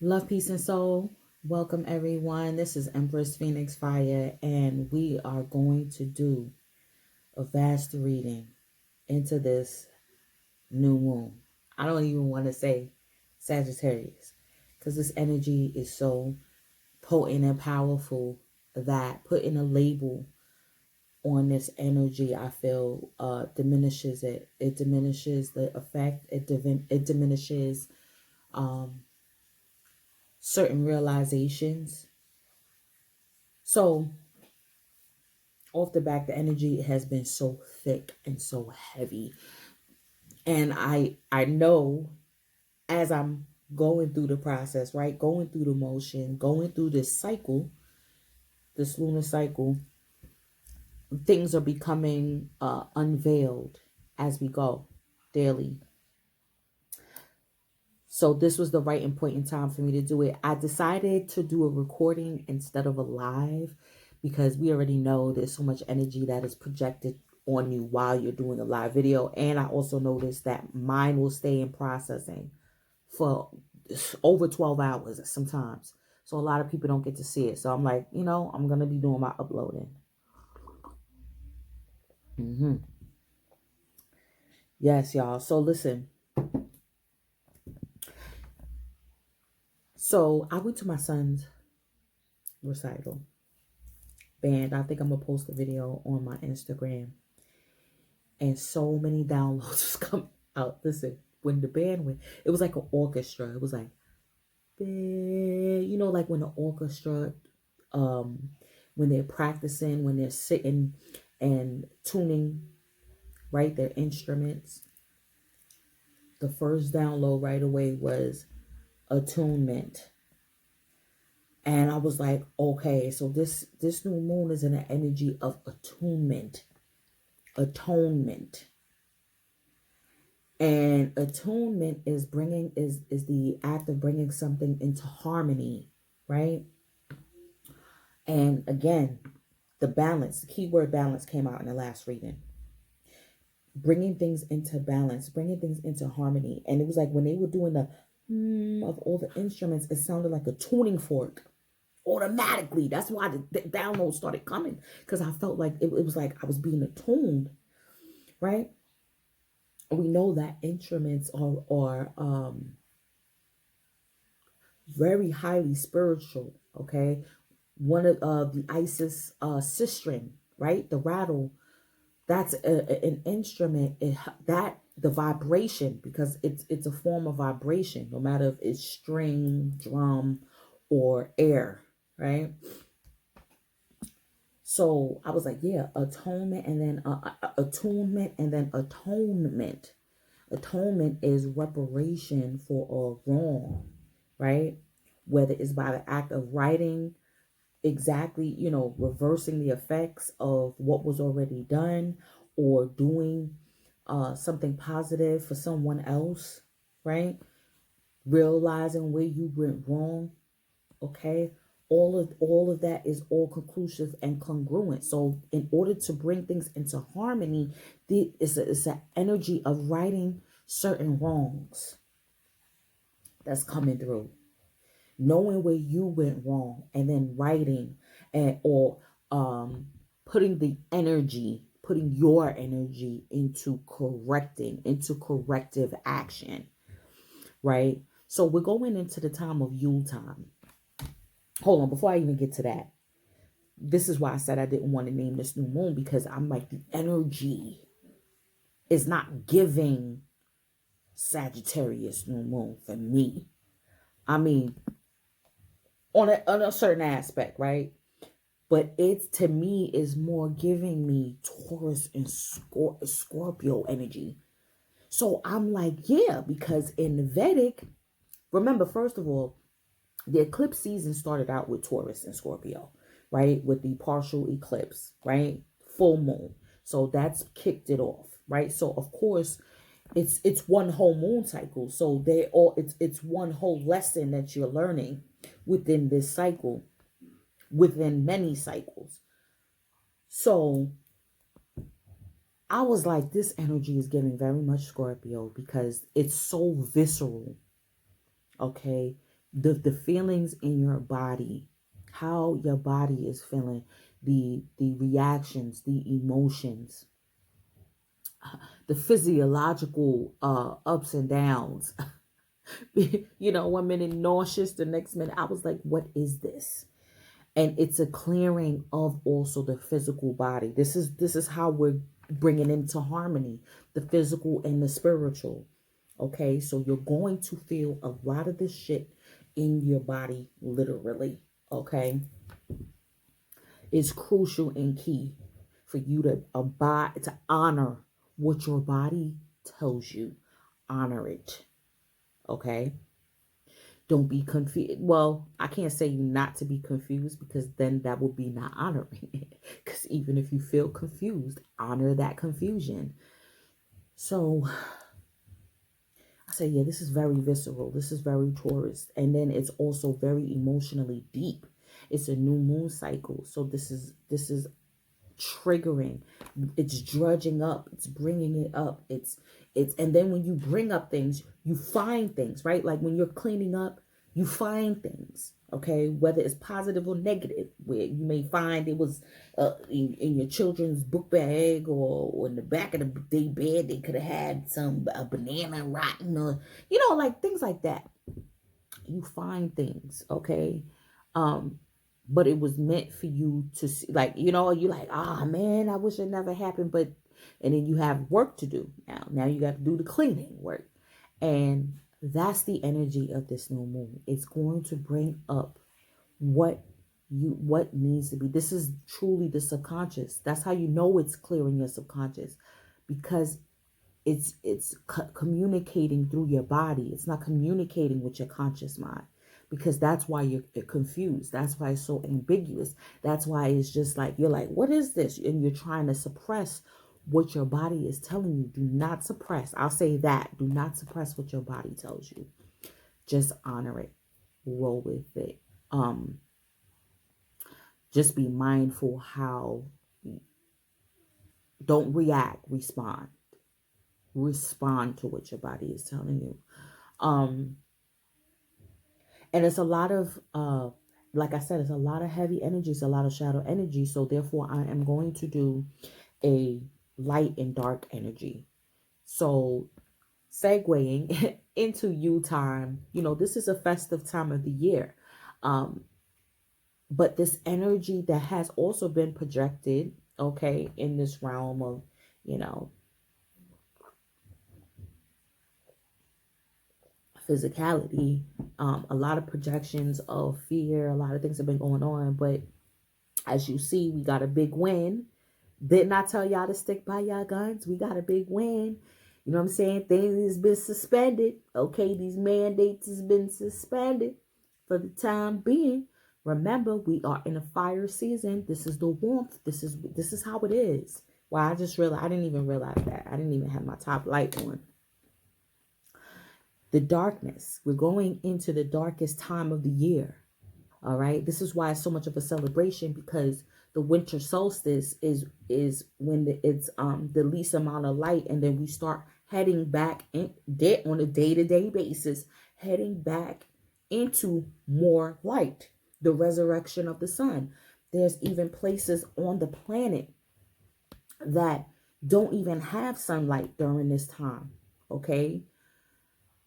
Love, peace, and soul. Welcome, everyone. This is Empress Phoenix Fire, and we are going to do a vast reading into this new moon. I don't even want to say Sagittarius because this energy is so potent and powerful that putting a label on this energy, I feel, diminishes it. It diminishes the effect. It diminishes certain realizations. So off the back, the energy has been so thick and so heavy. And I know as I'm going through the process, right? Going through the motion, going through this cycle, this lunar cycle, things are becoming unveiled as we go daily. So this was the right and point in time for me to do it. I decided to do a recording instead of a live because we already know there's so much energy that is projected on you while you're doing a live video. And I also noticed that mine will stay in processing for over 12 hours sometimes. So a lot of people don't get to see it. So I'm like, I'm going to be doing my uploading. Yes, y'all. So listen. So I went to my son's recital band. I think I'm going to post a video on my Instagram. And so many downloads come out. Listen, when the band went, it was like an orchestra. It was like, like when the orchestra, when they're practicing, when they're sitting and tuning, right, their instruments. The first download right away was attunement. And I was like, okay, so this new moon is in an energy of attunement, atonement. And attunement is the act of bringing something into harmony, right? And again, the keyword balance came out in the last reading. Bringing things into balance, bringing things into harmony. And it was like when they were doing the of all the instruments, it sounded like a tuning fork automatically. That's why the download started coming, because I felt like it was like I was being attuned, right? We know that instruments are very highly spiritual, okay? One of the Isis sistrum, right? The rattle, that's an instrument. That the vibration, because it's a form of vibration, no matter if it's string, drum, or air, right? So I was like, yeah, atonement, and then attunement, and then atonement. Atonement is reparation for a wrong, right? Whether it's by the act of writing exactly, reversing the effects of what was already done, or doing something positive for someone else, right? Realizing where you went wrong, okay? All of that is all conclusive and congruent. So in order to bring things into harmony, it's an energy of righting certain wrongs that's coming through. Knowing where you went wrong, and then writing or putting your energy into corrective action, right? So we're going into the time of Yule time. Hold on, before I even get to that, this is why I said I didn't want to name this new moon, because I'm like, the energy is not giving Sagittarius new moon for me. I mean, on a certain aspect, right? But to me is more giving me Taurus and Scorpio energy. So I'm like, yeah, because in the Vedic, remember, first of all, the eclipse season started out with Taurus and Scorpio, right? With the partial eclipse, right? Full moon. So that's kicked it off, right? So of course, it's one whole moon cycle. So it's one whole lesson that you're learning within this cycle, within many cycles. So I was like, this energy is giving very much Scorpio, because it's so visceral, okay? the feelings in your body, how your body is feeling, the reactions, the emotions, the physiological ups and downs. You know, 1 minute nauseous, the next minute I was like, what is this? And it's a clearing of also the physical body. This is how we're bringing into harmony the physical and the spiritual. Okay, so you're going to feel a lot of this shit in your body, literally. Okay, it's crucial and key for you to abide, to honor what your body tells you. Honor it. Okay, don't be confused. Well, I can't say you not to be confused, because then that would be not honoring it. Because even if you feel confused, honor that confusion. So I say, yeah, this is very visceral. This is very Taurus. And then it's also very emotionally deep. It's a new moon cycle. So this is triggering. It's drudging up. It's bringing it up. And then when you bring up things, you find things, right? Like when you're cleaning up, you find things, okay? Whether it's positive or negative, where you may find it was in your children's book bag, or in the back of their bed, they could have had a banana rotten, or, like things like that. You find things, okay? But it was meant for you to see, like, you're like, ah, man, I wish it never happened. And then you have work to do now you got to do the cleaning work. And that's the energy of this new moon. It's going to bring up what needs to be. This is truly the subconscious. That's how you know it's clearing your subconscious, because it's communicating through your body. It's not communicating with your conscious mind, because that's why you're confused. That's why it's so ambiguous. That's why it's just like, you're like, what is this? And you're trying to suppress what your body is telling you. Do not suppress. I'll say that. Do not suppress what your body tells you. Just honor it. Roll with it. Just be mindful how, don't react, respond. Respond to what your body is telling you. And it's a lot of, like I said, it's a lot of heavy energy. It's a lot of shadow energy. So therefore, I am going to do a light and dark energy. So segueing into Yule time, this is a festive time of the year. But this energy that has also been projected, okay, in this realm of, physicality, a lot of projections of fear, a lot of things have been going on. But as you see, we got a big win. Didn't I tell y'all to stick by y'all guns? We got a big win. You know what I'm saying? Things has been suspended. Okay, these mandates has been suspended for the time being. Remember, we are in a fire season. This is the warmth. This is how it is. Well, I just realized, I didn't even realize that. I didn't even have my top light on. The darkness. We're going into the darkest time of the year. All right. This is why it's so much of a celebration, because the winter solstice is when it's the least amount of light, and then we start heading back on a day-to-day basis, heading back into more light, the resurrection of the sun. There's even places on the planet that don't even have sunlight during this time. Okay.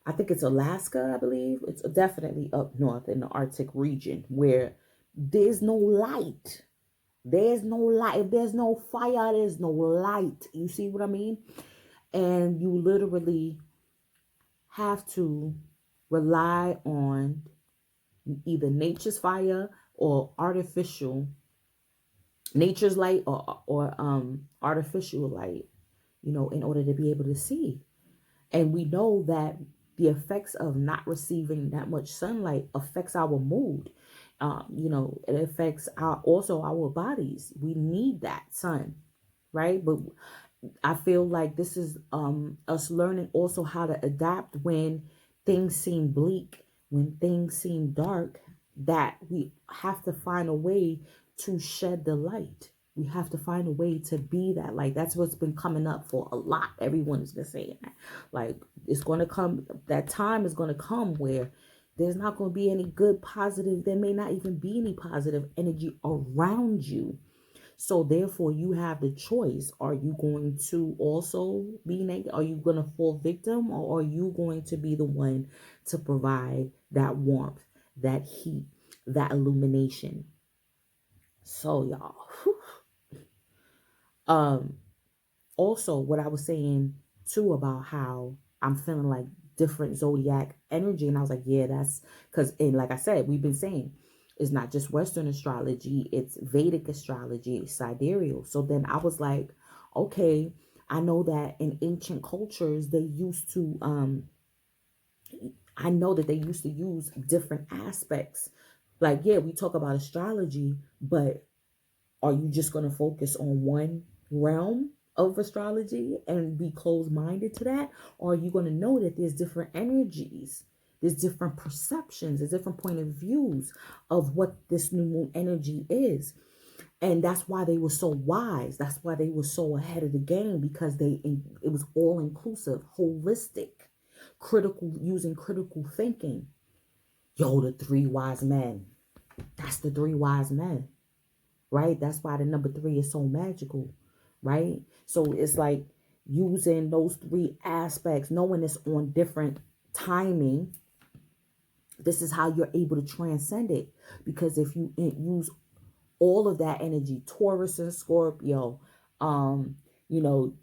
I think it's Alaska, I believe. It's definitely up north in the Arctic region, where there's no light. There's no light. If there's no fire, there's no light. You see what I mean? And you literally have to rely on either nature's fire or nature's light, or artificial light, in order to be able to see. And we know that the effects of not receiving that much sunlight affects our mood. It affects also our bodies. We need that sun, right? But I feel like this is us learning also how to adapt when things seem bleak, when things seem dark, that we have to find a way to shed the light. We have to find a way to be that light. That's what's been coming up for a lot. Everyone's been saying that. Like, it's going to come, that time is going to come where, There's not going to be any good positive. There may not even be any positive energy around you. So therefore, you have the choice. Are you going to also be negative? Are you going to fall victim, or are you going to be the one to provide that warmth, that heat, that illumination? So y'all, also what I was saying too about how I'm feeling like different zodiac energy, and I was like, yeah, that's because, and like I said, we've been saying, it's not just Western astrology, it's Vedic astrology, it's sidereal. So then I was like, okay, I know that in ancient cultures they used to I know that they used to use different aspects. Like, yeah, we talk about astrology, but are you just going to focus on one realm of astrology and be closed-minded to that? Or are you going to know that there's different energies, there's different perceptions, there's different point of views of what this new moon energy is? And that's why they were so wise. That's why they were so ahead of the game, because it was all inclusive, holistic, critical, using critical thinking. Yo, the three wise men. That's the three wise men, right? That's why the number 3 is so magical, right? So it's like using those 3 aspects, knowing it's on different timing. This is how you're able to transcend it. Because if you use all of that energy, Taurus and Scorpio,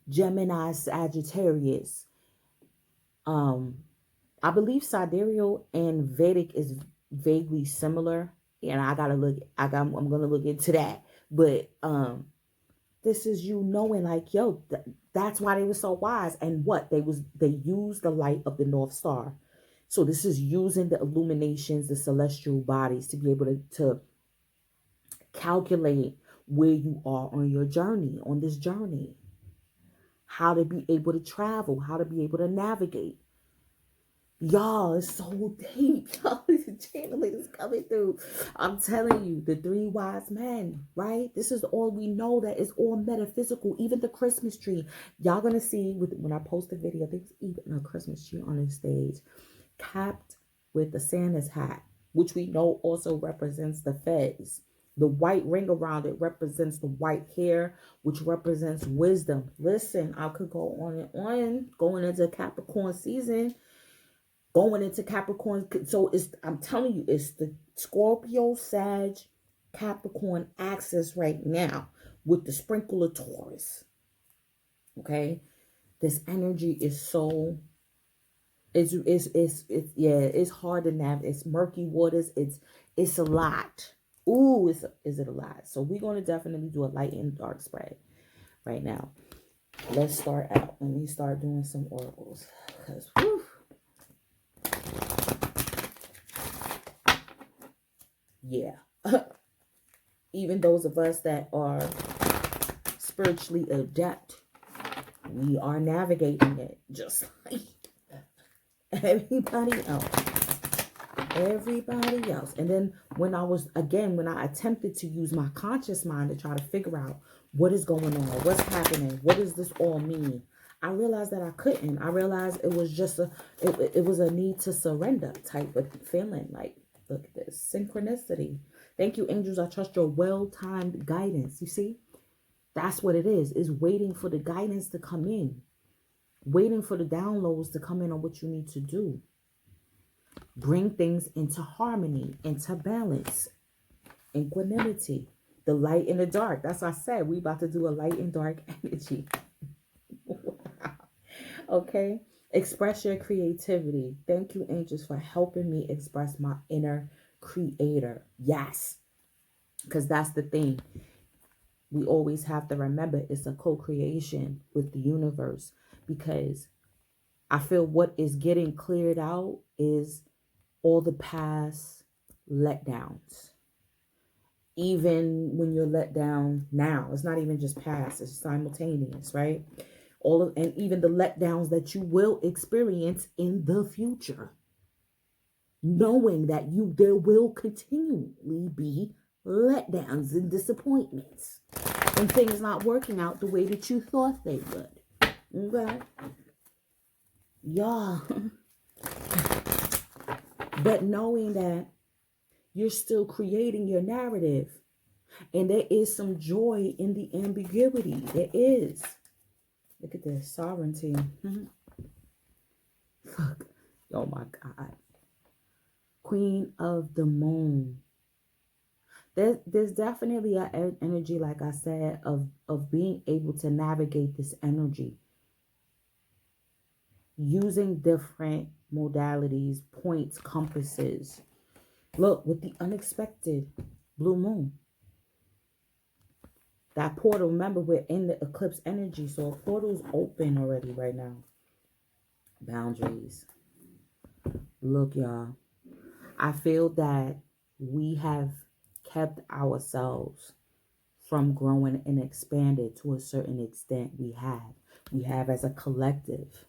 Gemini, Sagittarius, I believe sidereal and Vedic is vaguely similar, and I'm gonna look into that. But this is you knowing, like, yo, that's why they were so wise. And what they used the light of the North Star. So this is using the illuminations, the celestial bodies, to be able to calculate where you are on this journey, how to be able to travel, how to be able to navigate. Y'all, it's so deep. Y'all, this channeling is coming through. I'm telling you, the 3 wise men, right? This is all we know, that is all metaphysical. Even the Christmas tree. Y'all gonna see when I post the video, there's even a Christmas tree on the stage, capped with the Santa's hat, which we know also represents the fez. The white ring around it represents the white hair, which represents wisdom. Listen, I could go on and on, going into Capricorn season. Going into Capricorn. So I'm telling you, it's the Scorpio, Sag, Capricorn axis right now with the sprinkle of Taurus. Okay. This energy is so, it's hard to navigate. It's murky waters. It's a lot. Ooh, is it a lot? So we're going to definitely do a light and dark spread right now. Let's start out. Let me start doing some oracles. Because, whew. Yeah. Even those of us that are spiritually adept, we are navigating it just like everybody else. Everybody else. And then when I attempted to use my conscious mind to try to figure out what is going on, what's happening, what does this all mean, I realized that I couldn't. I realized it was just it was a need to surrender type of feeling. Like, look at this synchronicity. Thank you, angels. I trust your well-timed guidance. You see, that's what it is waiting for the guidance to come in, waiting for the downloads to come in on what you need to do. Bring things into harmony, into balance, equanimity, the light and the dark. That's what I said. We about to do a light and dark energy. Wow. Okay. Express your creativity. Thank you, angels, for helping me express my inner creator. Yes. Because that's the thing. We always have to remember it's a co-creation with the universe. Because I feel what is getting cleared out is all the past letdowns. Even when you're let down now, it's not even just past, it's simultaneous, right? And even the letdowns that you will experience in the future. Knowing that there will continually be letdowns and disappointments. And things not working out the way that you thought they would. Okay? Y'all. But knowing that you're still creating your narrative. And there is some joy in the ambiguity. There is. Look at this. Sovereignty. Look. Oh my God. Queen of the Moon. There's definitely an energy, like I said, of being able to navigate this energy. Using different modalities, points, compasses. Look, with the unexpected blue moon. That portal, remember, we're in the eclipse energy, so a portal's open already right now. Boundaries. Look, y'all. I feel that we have kept ourselves from growing and expanded to a certain extent. We have as a collective,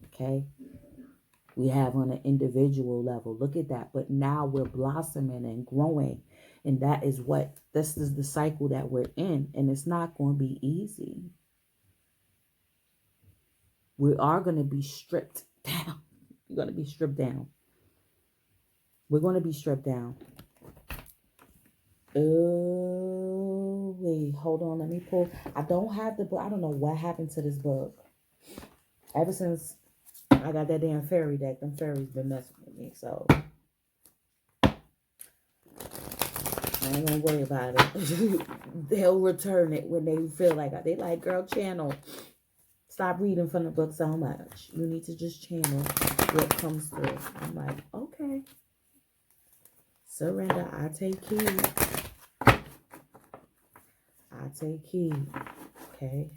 okay? We have on an individual level. Look at that. But now we're blossoming and growing. And this is the cycle that we're in. And it's not going to be easy. We are going to be stripped down. We're going to be stripped down. We're going to be stripped down. Oh, wait. Hold on. Let me pull. I don't have the book. I don't know what happened to this book. Ever since I got that damn fairy deck, them fairies been messing with me. So I ain't gonna worry about it. They'll return it when they feel like it. They like, girl, channel. Stop reading from the book so much. You need to just channel what comes through. I'm like, okay. Surrender. I take heed. I take heed. Okay.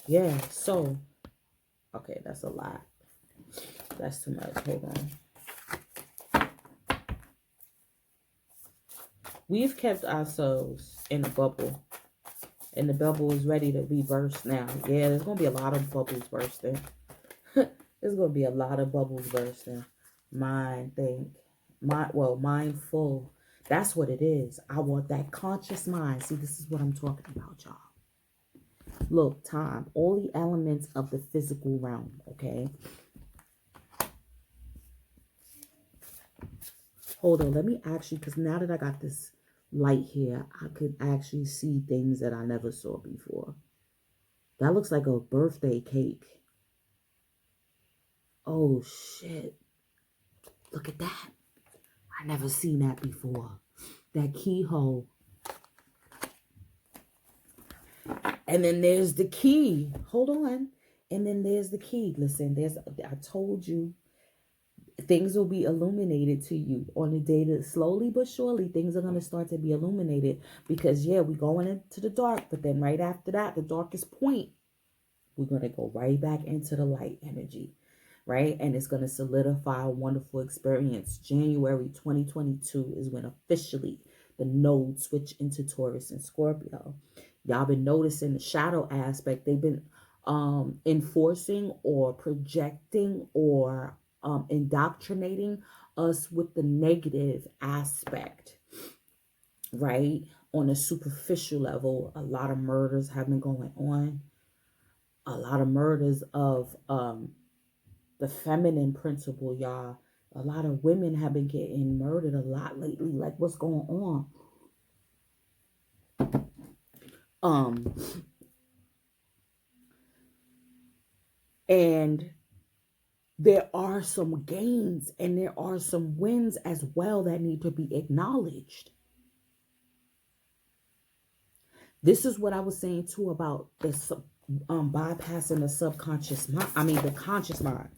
Yeah, so. Okay, that's a lot. That's too much. Hold on. We've kept ourselves in a bubble. And the bubble is ready to be burst now. Yeah, there's going to be a lot of bubbles bursting. There's going to be a lot of bubbles bursting. Mindful. That's what it is. I want that conscious mind. See, this is what I'm talking about, y'all. Look, time. All the elements of the physical realm, okay? Hold on. Let me actually, because now that I got this light here, I could actually see things that I never saw before. That looks like a birthday cake. Oh, shit. Look at that. I never seen that before. That keyhole. And then there's the key. Hold on. And then there's the key. Listen, I told you, things will be illuminated to you on the day that slowly but surely things are going to start to be illuminated. Because, yeah, we're going into the dark. But then right after that, the darkest point, we're going to go right back into the light energy. Right? And it's going to solidify a wonderful experience. January 2022 is when officially the nodes switch into Taurus and Scorpio. Y'all been noticing the shadow aspect. They've been enforcing or projecting or indoctrinating us with the negative aspect, right? On a superficial level, a lot of murders have been going on. A lot of murders of the feminine principle, y'all. A lot of women have been getting murdered a lot lately. Like, what's going on? And there are some gains and there are some wins as well that need to be acknowledged. This is what I was saying too about the bypassing the subconscious mind. I mean, the conscious mind.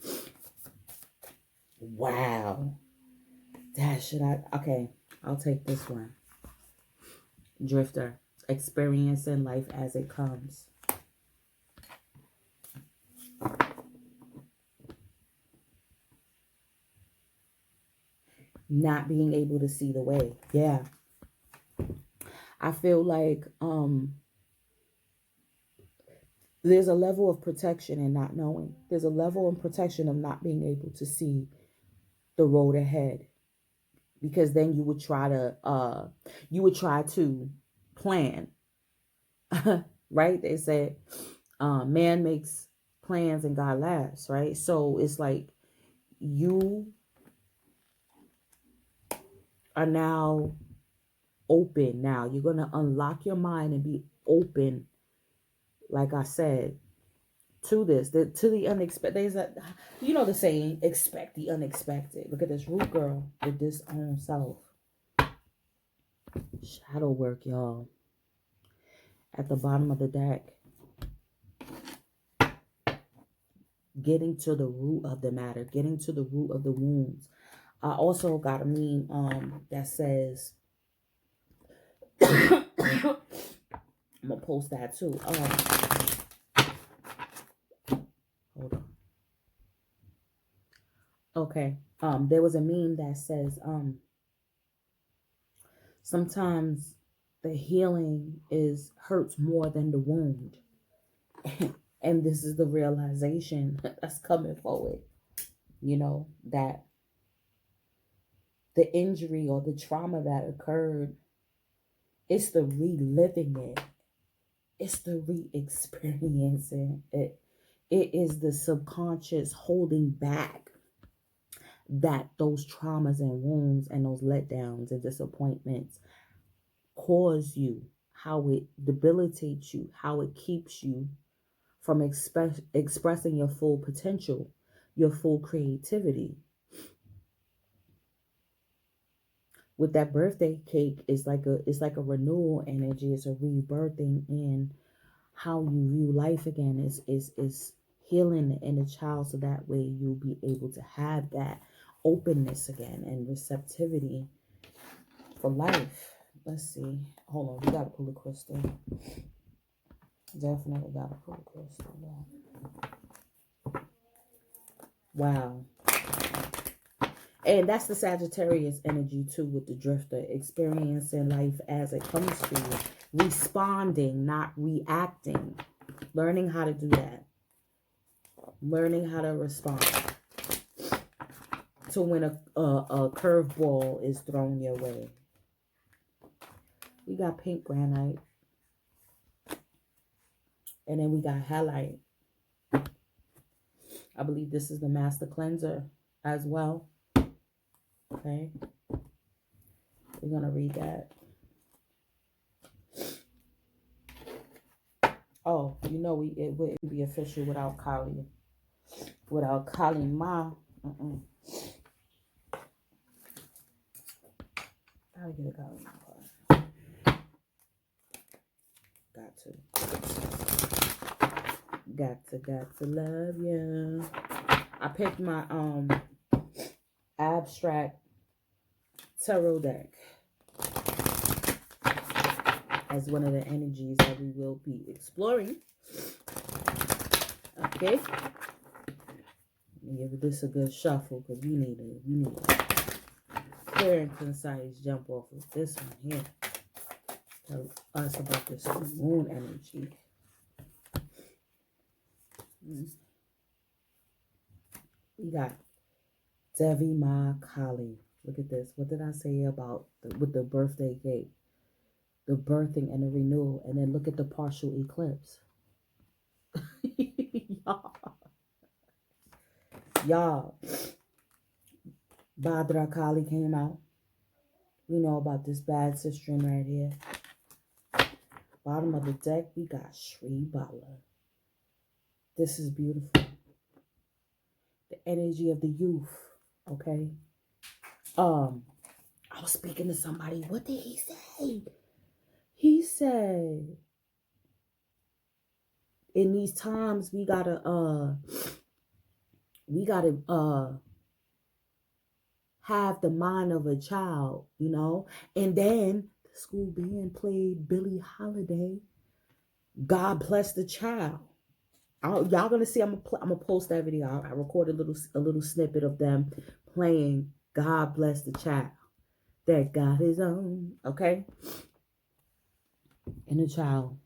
Wow. Okay, I'll take this one. Drifter. Experiencing life as it comes. Not being able to see the way. Yeah. I feel like there's a level of protection in not knowing. There's a level of protection of not being able to see the road ahead. Because then you would try to plan. Right? They said man makes plans and God laughs, right? So it's like you are now open. Now you're going to unlock your mind and be open, like I said, to this, to the unexpected. There's a, you know the saying, expect the unexpected. Look at this root girl with this own self. Shadow work, y'all. At the bottom of the deck. Getting to the root of the matter. Getting to the root of the wounds. I also got a meme that says, I'm going to post that too. Hold on. Okay. There was a meme that says, sometimes the healing hurts more than the wound. And this is the realization that's coming forward. You know, that the injury or the trauma that occurred, it's the reliving it. It's the re-experiencing it. It is the subconscious holding back that those traumas and wounds and those letdowns and disappointments cause you, how it debilitates you, how it keeps you from expressing your full potential, your full creativity. With that birthday cake, it's like a renewal energy. It's a rebirthing in how you view life again. Is healing the inner child, so that way you'll be able to have that openness again and receptivity for life. Let's see. Hold on, we gotta pull a crystal. Definitely gotta pull a crystal. Wow. And that's the Sagittarius energy too, with the drifter, experiencing life as it comes to you, responding, not reacting, learning how to do that, learning how to respond to when a curveball is thrown your way. We got pink granite, and then we got halite. I believe this is the master cleanser as well. Okay, we're gonna read that. Oh, you know, it wouldn't be official without Kali. Without Kali Ma. Gotta get a Kali Ma card. Got to love you. I picked my abstract tarot deck as one of the energies that we will be exploring. Okay, give this a good shuffle, because we need a clear and concise jump off of this one here. Tell us about this moon energy. We got Devi Ma Kali. Look at this. What did I say about with the birthday cake? The birthing and the renewal. And then look at the partial eclipse. Y'all. Bhadra Kali came out. We know about this bad sistrum right here. Bottom of the deck, we got Shri Bala. This is beautiful. The energy of the youth. Okay. I was speaking to somebody. What did he say? He said, in these times, we gotta have the mind of a child, you know. And then the school band played Billie Holiday, God Bless the Child. Y'all gonna see. I'm gonna post that video. I recorded a little snippet of them playing God Bless the Child. That God is on. Okay. And a child.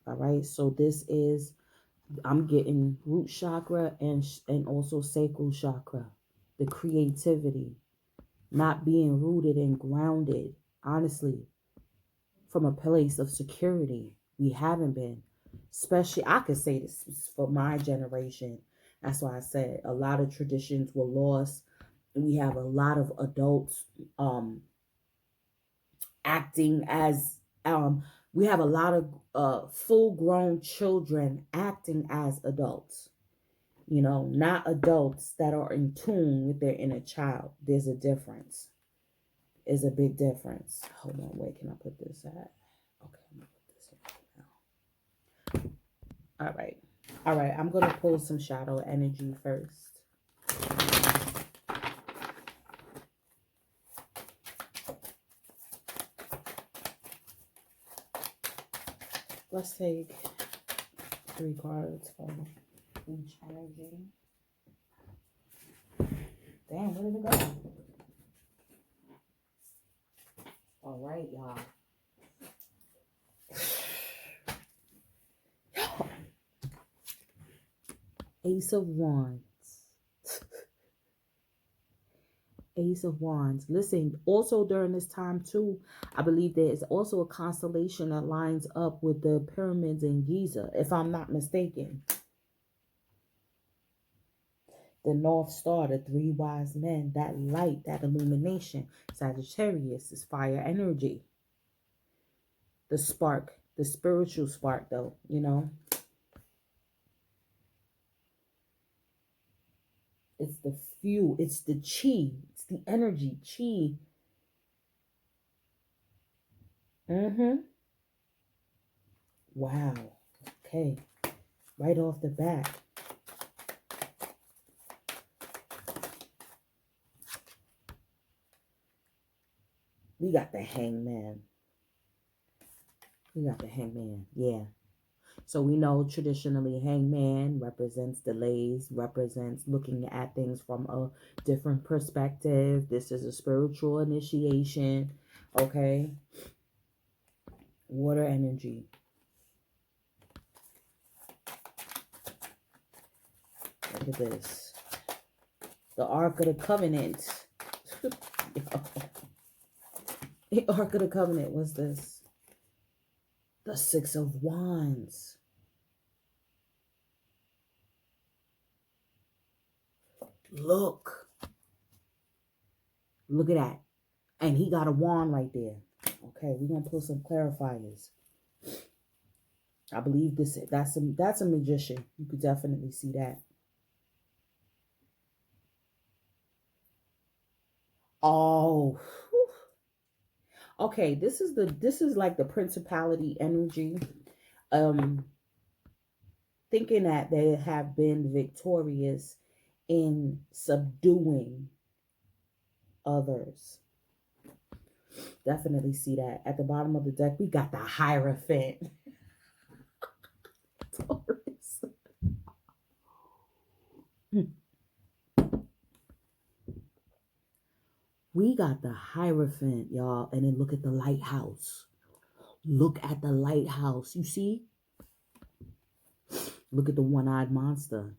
All right. So this is, I'm getting root chakra and also sacral chakra. The creativity, not being rooted and grounded, honestly, from a place of security. We haven't been. Especially, I could say this for my generation. That's why I said a lot of traditions were lost. We have a lot of adults acting as we have a lot of full-grown children acting as adults. You know, not adults that are in tune with their inner child. There's a difference. Is a big difference. Hold on, where can I put this at? Okay, I'm gonna put this here now. All right. All right, I'm gonna pull some shadow energy first. Let's take 3 cards from each energy. Damn, where did it go? All right, y'all. Ace of Wands. Ace of Wands. Listen, also during this time too, I believe there is also a constellation that lines up with the pyramids in Giza, if I'm not mistaken. The North Star, the 3 wise men, that light, that illumination. Sagittarius is fire energy. The spark, the spiritual spark though, you know. It's the fuel, it's the chi, it's the energy, chi. Wow. Okay. Right off the bat. We got the Hangman. We got the Hangman. Yeah. So we know traditionally Hangman represents delays, represents looking at things from a different perspective. This is a spiritual initiation. Okay. Water energy. Look at this. The Ark of the Covenant. The Ark of the Covenant. What's this? The 6 of Wands. Look. Look at that. And he got a wand right there. Okay, we're going to put some clarifiers. I believe that's a magician. You could definitely see that. Oh. Whew. Okay, this is like the principality energy. Thinking that they have been victorious in subduing others. Definitely see that. At the bottom of the deck, we got the Hierophant. Taurus. We got the Hierophant, y'all. And then look at the lighthouse. Look at the lighthouse. You see? Look at the one-eyed monster.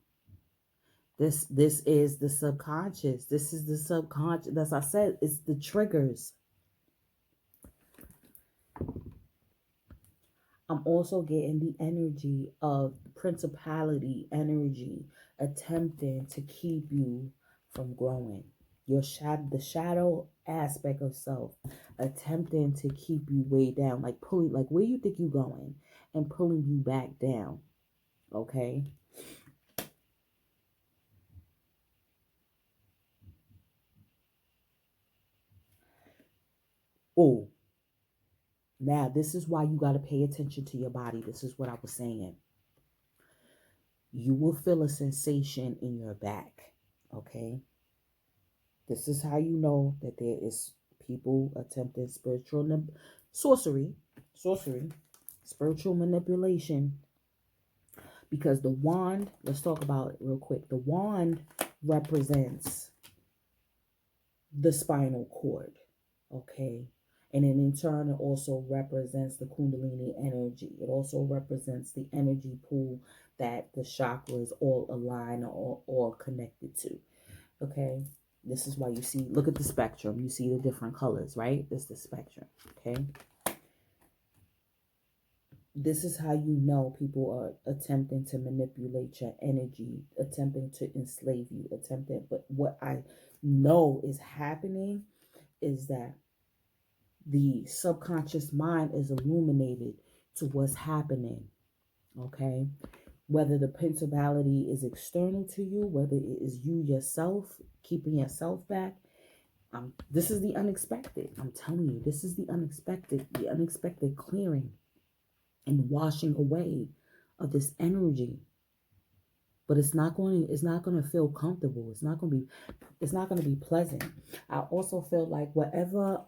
This is the subconscious. This is the subconscious. As I said, it's the triggers. I'm also getting the energy of principality energy attempting to keep you from growing. Your shadow, the shadow aspect of self, attempting to keep you way down, like pulling, like where you think you're going and pulling you back down. Okay. Oh, now this is why you got to pay attention to your body. This is what I was saying. You will feel a sensation in your back. Okay. This is how you know that there is people attempting spiritual sorcery, spiritual manipulation. Because the wand, let's talk about it real quick. The wand represents the spinal cord, okay? And then in turn, it also represents the Kundalini energy. It also represents the energy pool that the chakras all align or all connected to, okay? This is why you see, look at the spectrum. You see the different colors, right? This is the spectrum, okay? This is how you know people are attempting to manipulate your energy, attempting to enslave you, attempting. But what I know is happening is that the subconscious mind is illuminated to what's happening. Okay, whether the principality is external to you, whether it is you yourself keeping yourself back. This is the unexpected. I'm telling you, this is the unexpected clearing and washing away of this energy. But it's not going to feel comfortable. It's not going to be pleasant. I also feel like whatever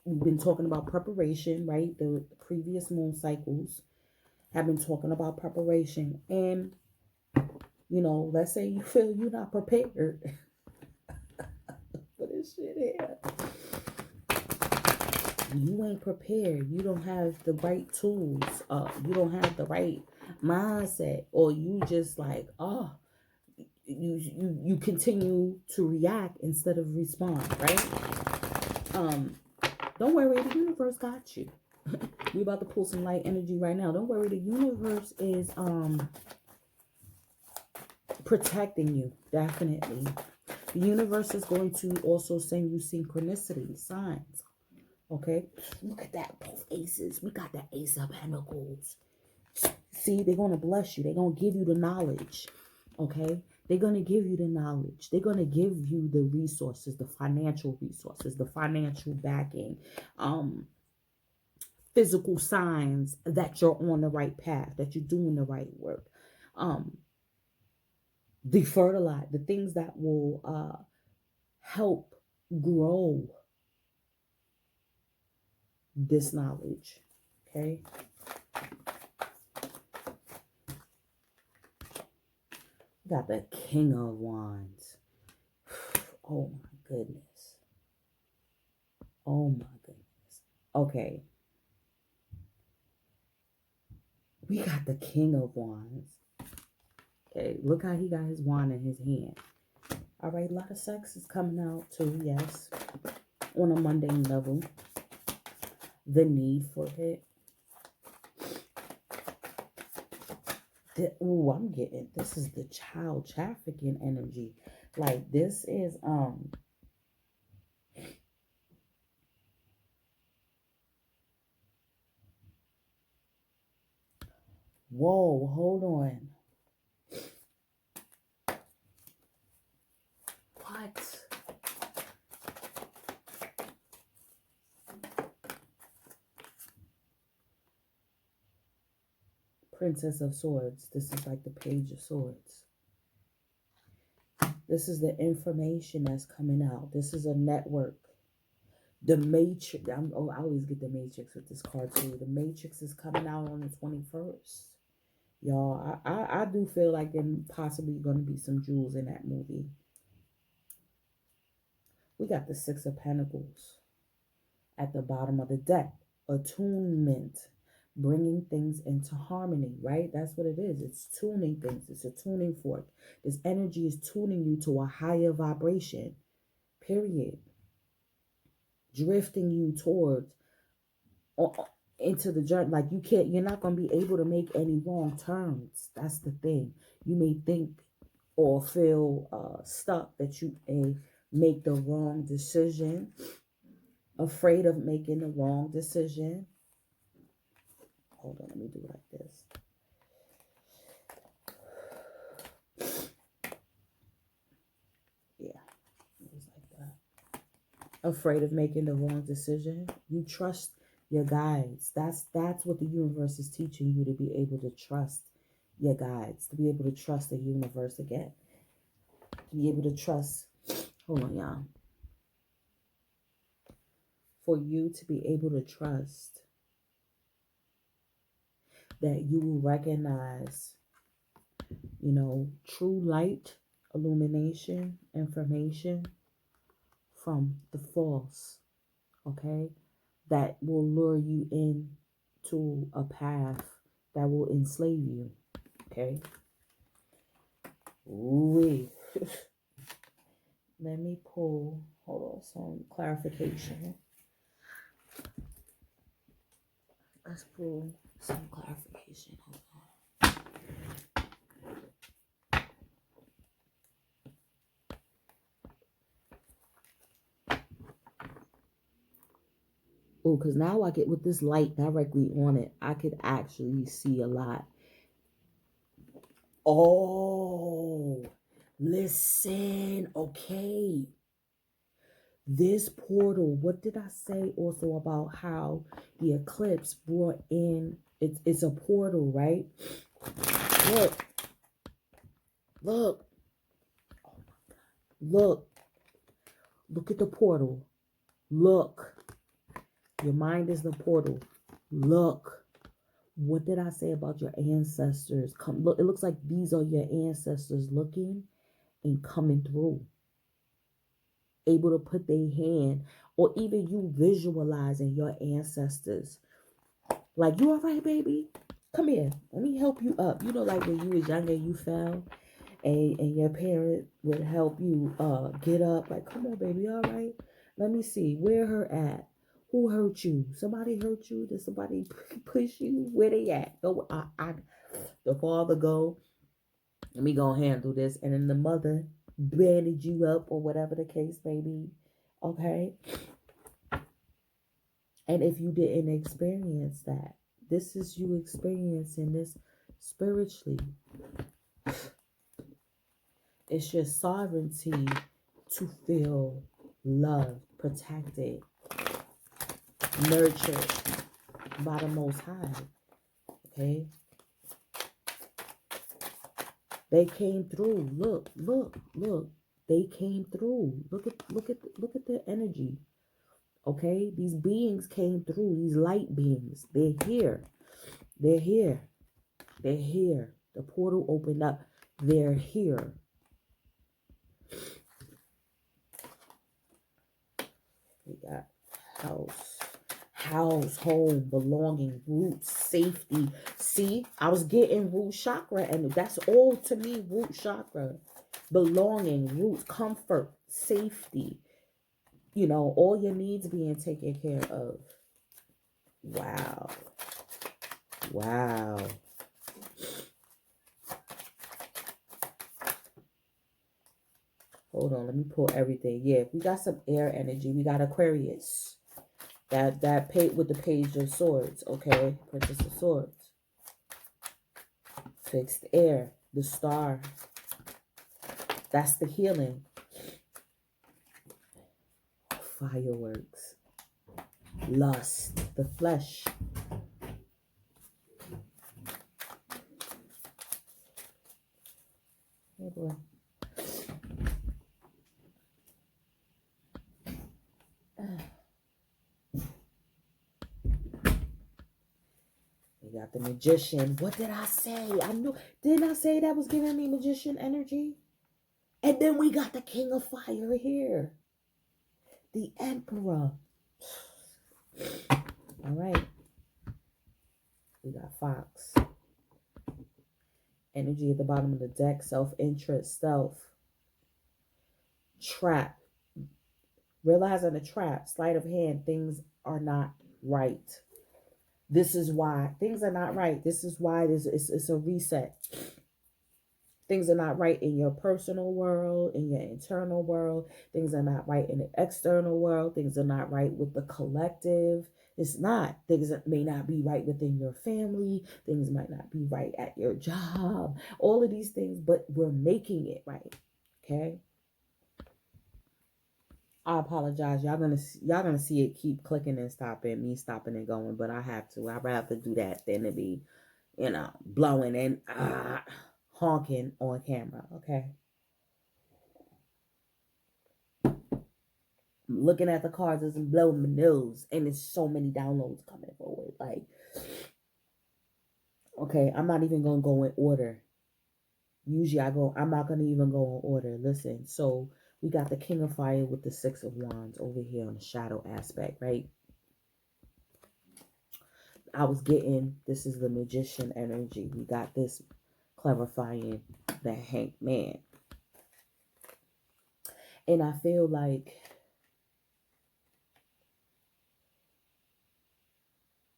we've been talking about preparation, right? The previous moon cycles have been talking about preparation, and let's say you feel you're not prepared for this shit here. You ain't prepared. You don't have the right tools. You don't have the right mindset, or you just like, you continue to react instead of respond, right? Don't worry, the universe got you. We about to pull some light energy right now. Don't worry, the universe is protecting you, definitely. The universe is going to also send you synchronicity, signs. Okay, look at that, both aces. We got the Ace of Pentacles. See, they're going to bless you. They're going to give you the knowledge. Okay, they're going to give you the knowledge. They're going to give you the resources, the financial backing, physical signs that you're on the right path, that you're doing the right work. The fertilize, the things that will help grow this knowledge. Okay. We got the King of Wands. Oh my goodness. Oh my goodness. Okay. We got the King of Wands. Okay, look how he got his wand in his hand. All right, a lot of sex is coming out too, yes. On a mundane level. The need for it. I'm getting, this is the child trafficking energy. Like, this is, whoa, hold on. What? Princess of Swords. This is like the Page of Swords. This is the information that's coming out. This is a network. The Matrix. I always get the Matrix with this card too. The Matrix is coming out on the 21st. Y'all, I do feel like there possibly going to be some jewels in that movie. We got the Six of Pentacles at the bottom of the deck. Attunement. Bringing things into harmony, right? That's what it is. It's tuning things. It's a tuning fork. This energy is tuning you to a higher vibration, period. Drifting you towards into the journey. Like, you're not going to be able to make any wrong turns. That's the thing. You may think or feel stuck that you make the wrong decision, afraid of making the wrong decision. Hold on, let me do it like this. Yeah, it was like that. Afraid of making the wrong decision. You trust your guides. That's what the universe is teaching you, to be able to trust your guides, to be able to trust the universe again, to be able to trust. Hold on, y'all. For you to be able to trust that you will recognize, true light, illumination, information from the false, okay? That will lure you into a path that will enslave you, okay? Ooh-wee. Let me pull, hold on, some clarification. Let's pull some clarification. Hold on. Oh, because now I get with this light directly on it, I could actually see a lot. Oh, listen. Okay. This portal, what did I say also about how the eclipse brought in, it's a portal, right? Look, look, look, look at the portal. Look, your mind is the portal. Look, what did I say about your ancestors? Come, look, it looks like these are your ancestors looking and coming through. Able to put their hand, or even you visualizing your ancestors. Like, you all right, baby? Come here. Let me help you up. You know, like when you was younger, you fell, and your parent would help you get up. Like, come on, baby, all right? Let me see. Where her at? Who hurt you? Somebody hurt you? Did somebody push you? Where they at? Go. The father go. Let me go handle this, and then the mother bandage you up, or whatever the case may be. Okay. And if you didn't experience that, this is you experiencing this spiritually. It's your sovereignty to feel loved, protected, nurtured by the Most High. Okay? They came through. Look, look, look. They came through. Look at their energy. Okay? These beings came through. These light beings. They're here. They're here. They're here. The portal opened up. They're here. We got house, home, belonging, roots, safety. See, I was getting root chakra, and that's all to me, root chakra. Belonging, roots, comfort, safety. You know, all your needs being taken care of. Wow. Wow. Hold on, let me pull everything. Yeah, we got some air energy. We got Aquarius. That page with the Page of Swords, okay? Princess of Swords. Fixed air, the star. That's the healing. Fireworks. Lust, the flesh. Oh boy. We got the Magician. What did I say? I knew. Didn't I say that was giving me Magician energy? And then we got the King of Fire here. The Emperor. All right. We got Fox. Energy at the bottom of the deck. Self-interest. Self. Trap. Realizing the trap. Sleight of hand. Things are not right. This is why. Things are not right. This is why it's a reset. Things are not right in your personal world, in your internal world. Things are not right in the external world. Things are not right with the collective. It's not. Things may not be right within your family. Things might not be right at your job. All of these things, but we're making it right. Okay? I apologize. Y'all gonna see it keep clicking and stopping, me stopping and going, but I have to. I'd rather do that than to be, blowing and honking on camera, okay? Looking at the cards and blowing my nose, and there's so many downloads coming forward. Like, okay, I'm not even gonna go in order. Usually I'm not gonna even go in order. Listen, so we got the King of Fire with the Six of Wands over here on the shadow aspect, right? I was getting, this is the Magician energy. We got this clarifying the Hangman. And I feel like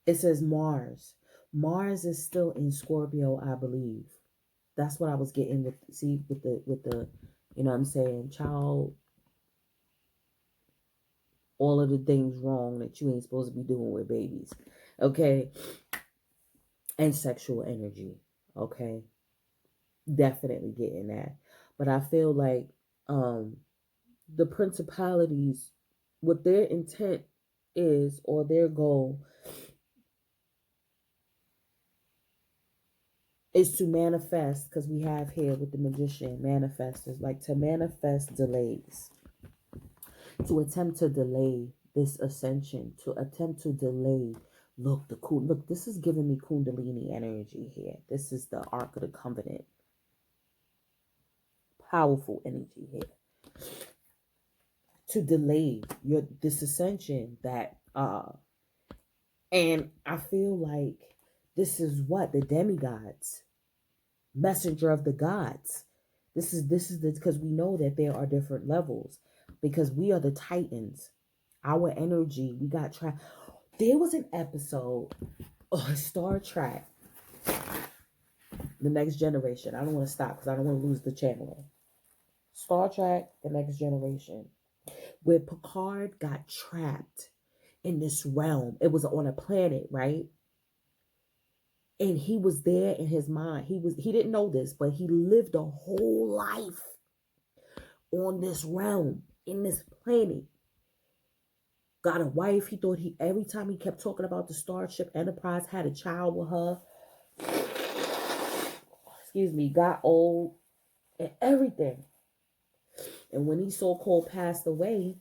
it says Mars. Mars is still in Scorpio, I believe. That's what I was getting with, see, with the you know what I'm saying, child, all of the things wrong that you ain't supposed to be doing with babies. Okay? And sexual energy. Okay? Definitely getting that. But I feel like the principalities, what their intent is, or their goal, is to manifest, because we have here with the magician, manifest is like to manifest delays, to attempt to delay this ascension, to attempt to delay. Look, look, this is giving me Kundalini energy here. This is the Ark of the Covenant. Powerful energy here. To delay this ascension that and I feel like this is what the demigods, messenger of the gods. This is the, because we know that there are different levels, because we are the titans. Our energy, we got trapped. There was an episode of Star Trek, The Next Generation. I don't want to stop because I don't want to lose the channel. Star Trek, The Next Generation, where Picard got trapped in this realm. It was on a planet, right? And he was there in his mind. He didn't know this, but he lived a whole life on this realm, in this planet. Got a wife. He thought every time he kept talking about the Starship Enterprise, had a child with her. Excuse me, got old and everything. And when he so-called passed away,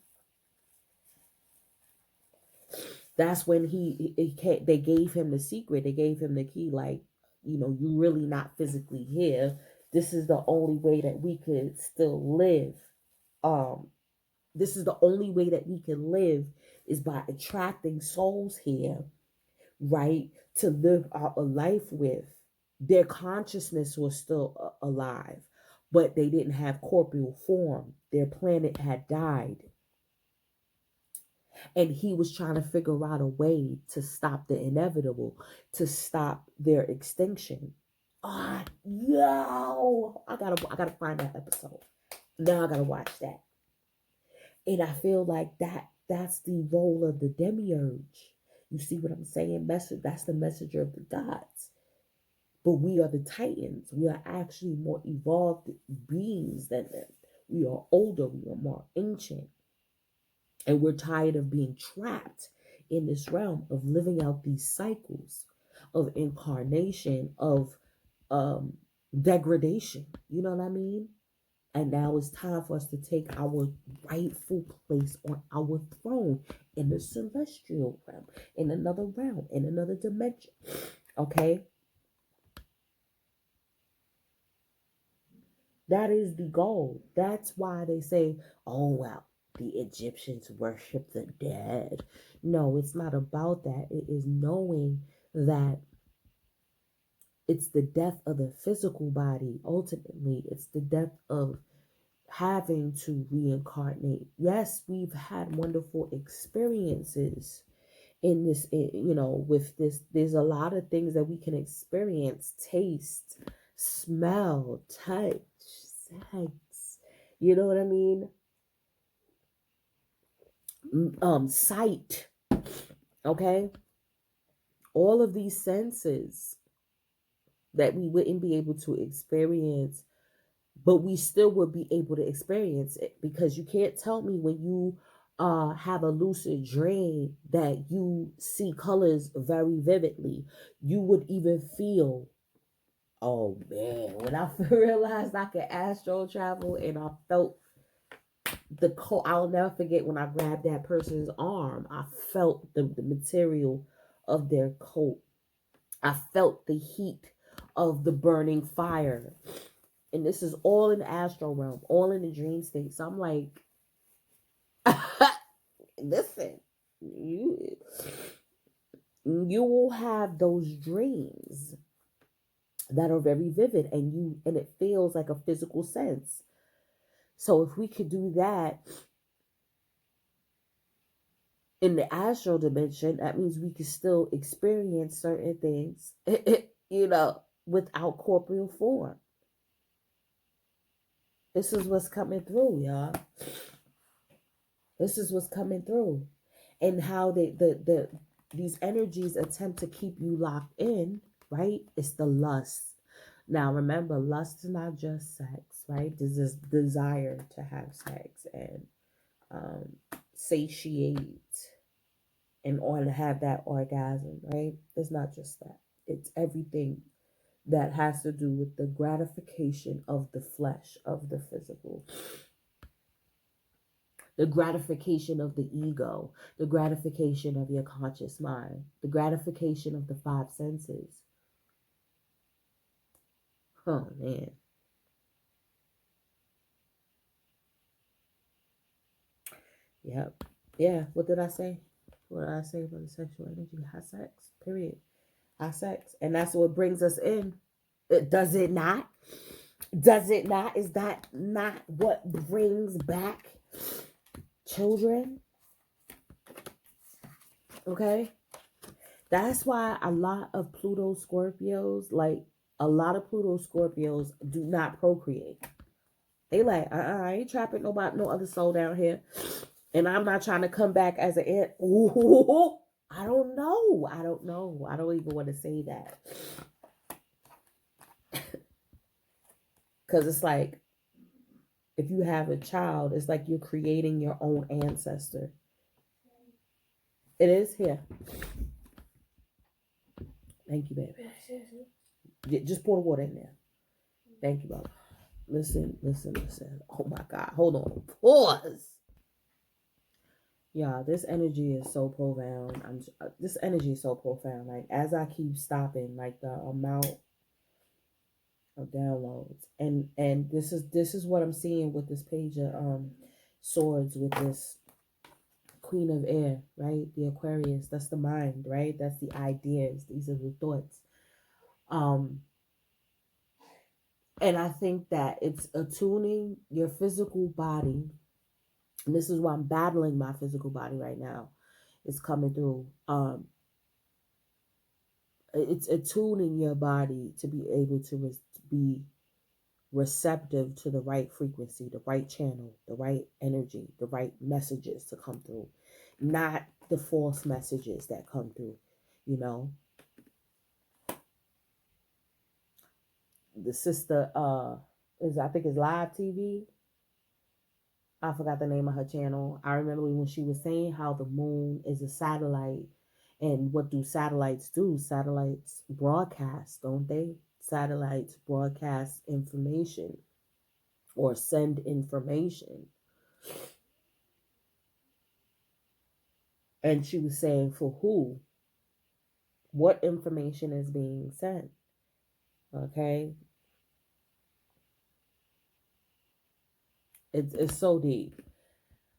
that's when they gave him the secret. They gave him the key, like, you really not physically here. This is the only way that we could still live. This is the only way that we can live, is by attracting souls here, right? To live out a life with. Their consciousness was still alive, but they didn't have corporeal form. Their planet had died. And he was trying to figure out a way to stop the inevitable, to stop their extinction. Yo, I gotta find that episode. Now I gotta watch that. And I feel like that's the role of the demiurge. You see what I'm saying? That's the messenger of the gods. But we are the titans. We are actually more evolved beings than them. We are older. We are more ancient. And we're tired of being trapped in this realm of living out these cycles of incarnation, of degradation. You know what I mean? And now it's time for us to take our rightful place on our throne in the celestial realm, in another realm, in another dimension. Okay? That is the goal. That's why they say, oh, well, the Egyptians worship the dead. No, it's not about that. It is knowing that it's the death of the physical body. Ultimately, it's the death of having to reincarnate. Yes, we've had wonderful experiences in this, with this. There's a lot of things that we can experience: taste, smell, touch, sex. You know what I mean? Sight. Okay? All of these senses that we wouldn't be able to experience, but we still would be able to experience it, because you can't tell me when you have a lucid dream that you see colors very vividly. You would even feel, oh man, when I realized I could astral travel and I felt the cold. I'll never forget when I grabbed that person's arm. I felt the material of their coat. I felt the heat of the burning fire. And this is all in the astral realm, all in the dream state. So I'm like, listen, you will have those dreams that are very vivid, and it feels like a physical sense. So if we could do that, In the astral dimension, that means we can still experience certain things, without corporeal form. This is what's coming through, y'all. This is what's coming through. And how these energies attempt to keep you locked in, right? It's the lust. Now remember, lust is not just sex, right? There's this desire to have sex and satiate in order to have that orgasm, right? It's not just that. It's everything that has to do with the gratification of the flesh, of the physical, the gratification of the ego, the gratification of your conscious mind, the gratification of the five senses. Oh, man. Yep. Yeah, what did I say? What did I say about the sexual energy? High sex, period. High sex. And that's what brings us in. Does it not? Does it not? Is that not what brings back children? Okay. That's why a lot of Pluto Scorpios, do not procreate. They like, I ain't trapping nobody, no other soul down here. And I'm not trying to come back as an ant. Ooh, I don't know. I don't even want to say that. Because it's like, if you have a child, it's like you're creating your own ancestor. It is here. Thank you, baby. Just pour the water in there. Thank you, Baba. Listen. Oh my God. Hold on. Pause. Yeah, this energy is so profound. This energy is so profound. Like, as I keep stopping, like, the amount of downloads, and this is what I'm seeing with this page of swords, with this Queen of Air, right? The Aquarius, that's the mind, right? That's the ideas. These are the thoughts. And I think that it's attuning your physical body. And this is why I'm battling my physical body right now. It's coming through. It's attuning your body to be able to be receptive to the right frequency, the right channel, the right energy, the right messages to come through, not the false messages that come through. The sister I think it's Live TV. I forgot the name of her channel. I remember when she was saying how the moon is a satellite, and what do satellites do? Satellites broadcast, don't they? Satellites broadcast information or send information. And she was saying, for who? What information is being sent? Okay. It's so deep.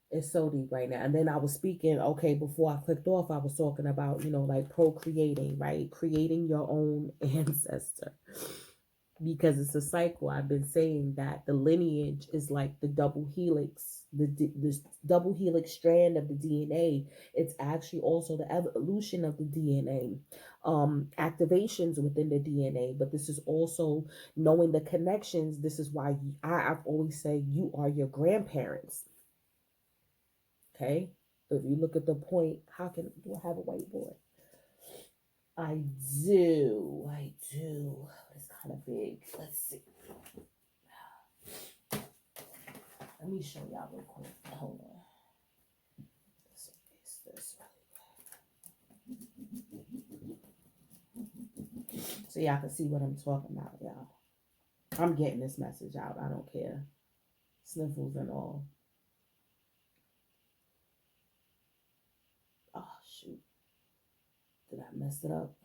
It's so deep right now. And then I was speaking, okay, before I clicked off, I was talking about, like procreating, right? Creating your own ancestor. Because it's a cycle. I've been saying that the lineage is like the double helix, the double helix strand of the DNA. It's actually also the evolution of the DNA, activations within the DNA. But this is also knowing the connections. This is why I've always said you are your grandparents. Okay? If you look at the point, do I have a whiteboard? I do. It's kind of big. Let's see. Let me show y'all real quick. Hold on. This so y'all can see what I'm talking about, y'all. I'm getting this message out. I don't care. Sniffles and all. Oh, shoot. Did I mess it up?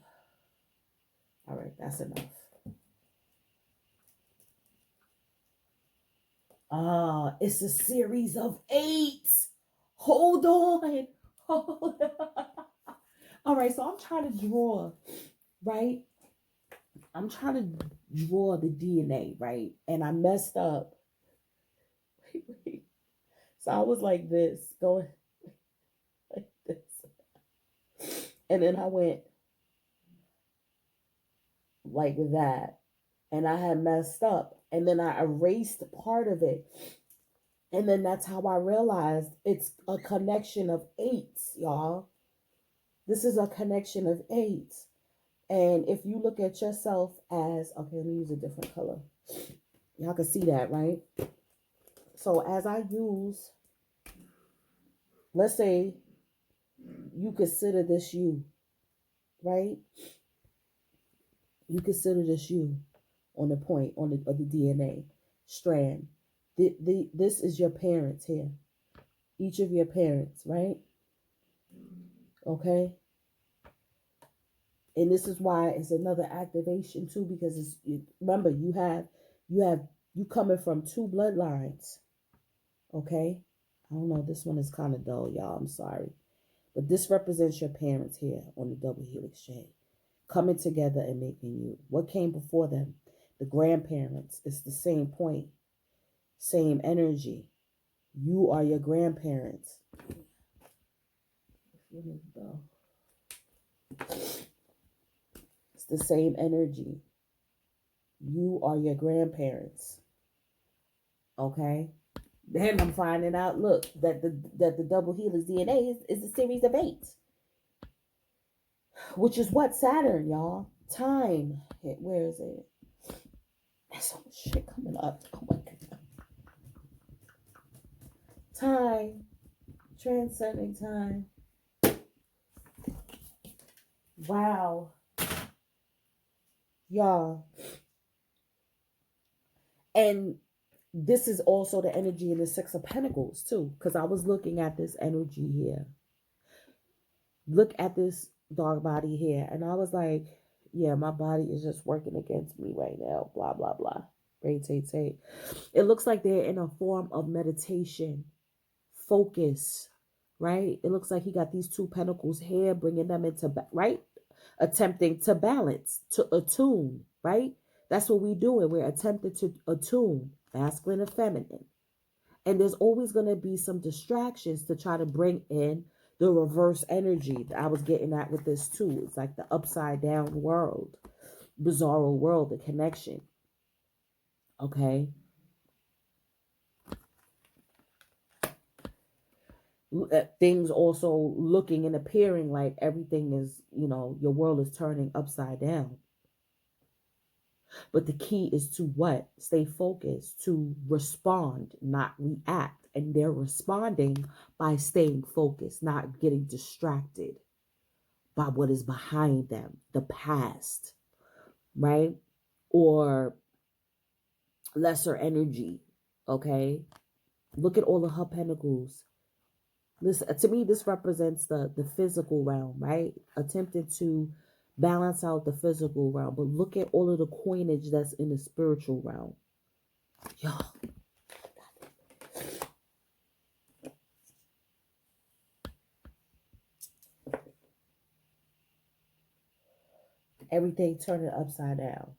All right, that's enough. It's a series of 8. Hold on. All right, so I'm trying to draw, right? I'm trying to draw the DNA, right? And I messed up. Wait. So I was like this, going like this. And then I went like that. And I had messed up. And then I erased part of it. And then that's how I realized it's a connection of eights, y'all. This is a connection of eights. And if you look at yourself as, okay, let me use a different color. Y'all can see that, right? So as I use, let's say you consider this you, right? You consider this you on the point on the DNA strand. This is your parents here. Each of your parents, right? Okay. And this is why it's another activation too, because remember you coming from two bloodlines. Okay. I don't know. This one is kind of dull, y'all. I'm sorry. But this represents your parents here on the double helix chain. Coming together and making you. What came before them? The grandparents. It's the same point. Same energy. You are your grandparents. It's the same energy. You are your grandparents. Okay? Then I'm finding out, look, that the double helix DNA is a series of 8. Which is what? Saturn, y'all. Time. Where is it? There's so much shit coming up. Oh my God. Time. Transcending time. Wow. Y'all. And this is also the energy in the Six of Pentacles too. Because I was looking at this energy here. Look at this dark body here. And I was like, yeah, my body is just working against me right now. Blah, blah, blah. It looks like they're in a form of meditation. Focus. Right? It looks like he got these two pentacles here, bringing them into, right? Attempting to balance, to attune, right? That's what we're doing. We're attempting to attune, masculine and feminine. And there's always going to be some distractions to try to bring in the reverse energy that I was getting at with this too. It's like the upside down world, bizarro world, the connection. Okay. Things also looking and appearing like everything is, your world is turning upside down. But the key is to what? Stay focused, to respond, not react. And they're responding by staying focused, not getting distracted by what is behind them, the past, right? Or lesser energy, okay? Look at all of her pentacles. Listen, to me, this represents the physical realm, right? Attempting to balance out the physical realm. But look at all of the coinage that's in the spiritual realm. Y'all. Everything turning upside down.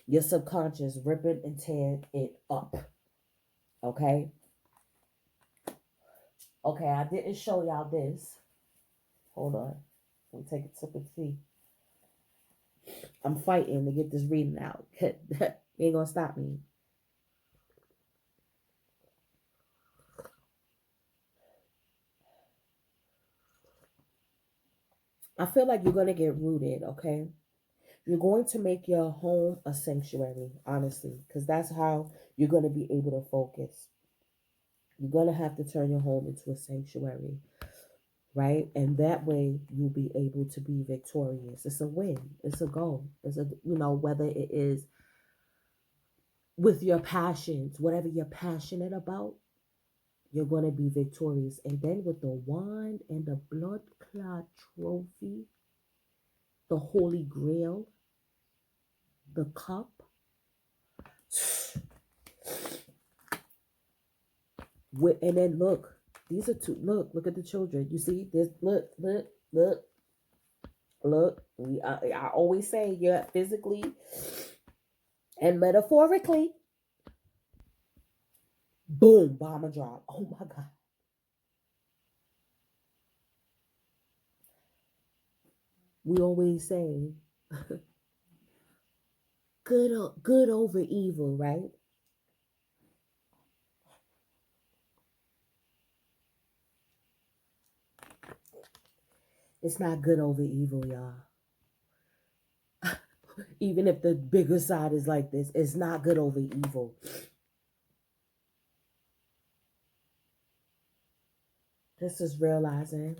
Your subconscious ripping and tearing it up. Okay? Okay, I didn't show y'all this. Hold on. Let me take a sip of tea. I'm fighting to get this reading out. You ain't gonna stop me. I feel like you're gonna get rooted, okay? You're going to make your home a sanctuary, honestly, because that's how you're going to be able to focus. You're going to have to turn your home into a sanctuary, right? And that way you'll be able to be victorious. It's a win. It's a goal. It's a, whether it is with your passions, whatever you're passionate about, you're going to be victorious. And then with the wand and the blood clot trophy, the Holy Grail, the cup, and then look, these are two. Look at the children. You see this? Look. I always say, yeah, physically and metaphorically. Boom, bomber drop. Oh my God. We always say good over evil, right? It's not good over evil, y'all. Even if the bigger side is like this, it's not good over evil. This is realizing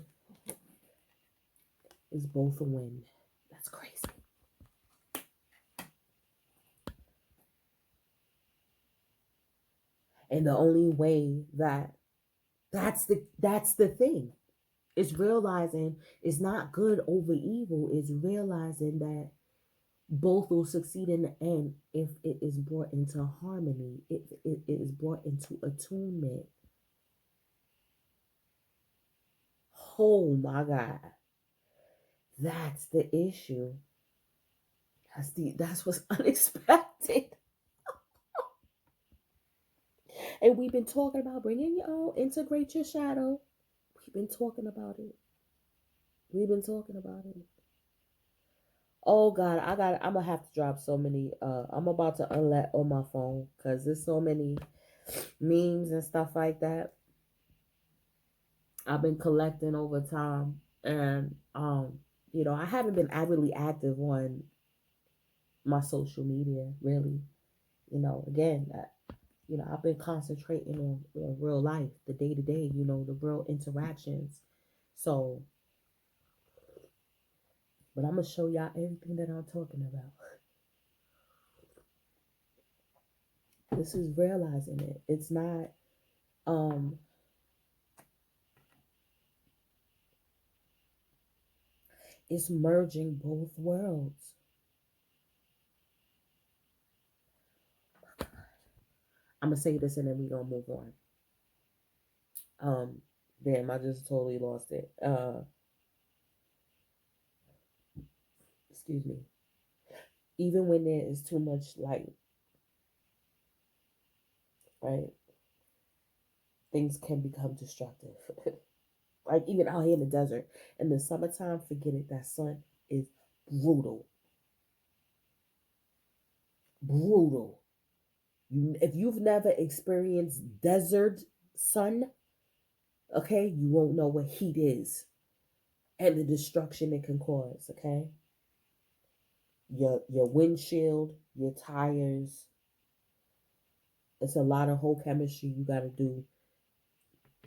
it's both a win. That's crazy. And the only way that that's the thing. It's realizing it's not good over evil. It's realizing that both will succeed in the end if it is brought into harmony, if it is brought into attunement. Oh my God. That's the issue. That's what's unexpected. And we've been talking about bringing your own, integrate your shadow. We've been talking about it. We've been talking about it. Oh God, I'm gonna have to drop so many. I'm about to unlet on my phone because there's so many memes and stuff like that I've been collecting over time, and I haven't been really active on my social media, really. Again, I've been concentrating on real life, the day to day, the real interactions. So, but I'm gonna show y'all everything that I'm talking about. This is realizing it. It's not um it's merging both worlds. I'm gonna say this and then we gonna move on. Um Damn, I just totally lost it. Excuse me. Even when there is too much light, right? Things can become destructive. Like even out here in the desert. In the summertime, forget it. That sun is brutal. Brutal. If you've never experienced desert sun, okay, you won't know what heat is and the destruction it can cause, okay? Your windshield, your tires, it's a lot of whole chemistry you gotta do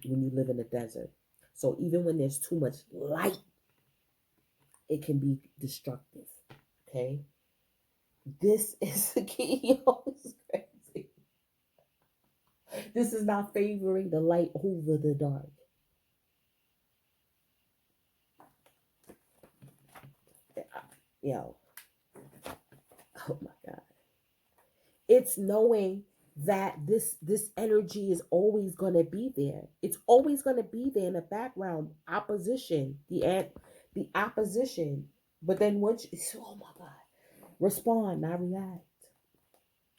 when you live in the desert. So even when there's too much light, it can be destructive. Okay? This is the key. Yo, this is crazy. This is not favoring the light over the dark. Yo, oh my God. It's knowing that this energy is always gonna be there. It's always gonna be there in the background. Opposition, the opposition. But then once you, oh my God, respond, not react.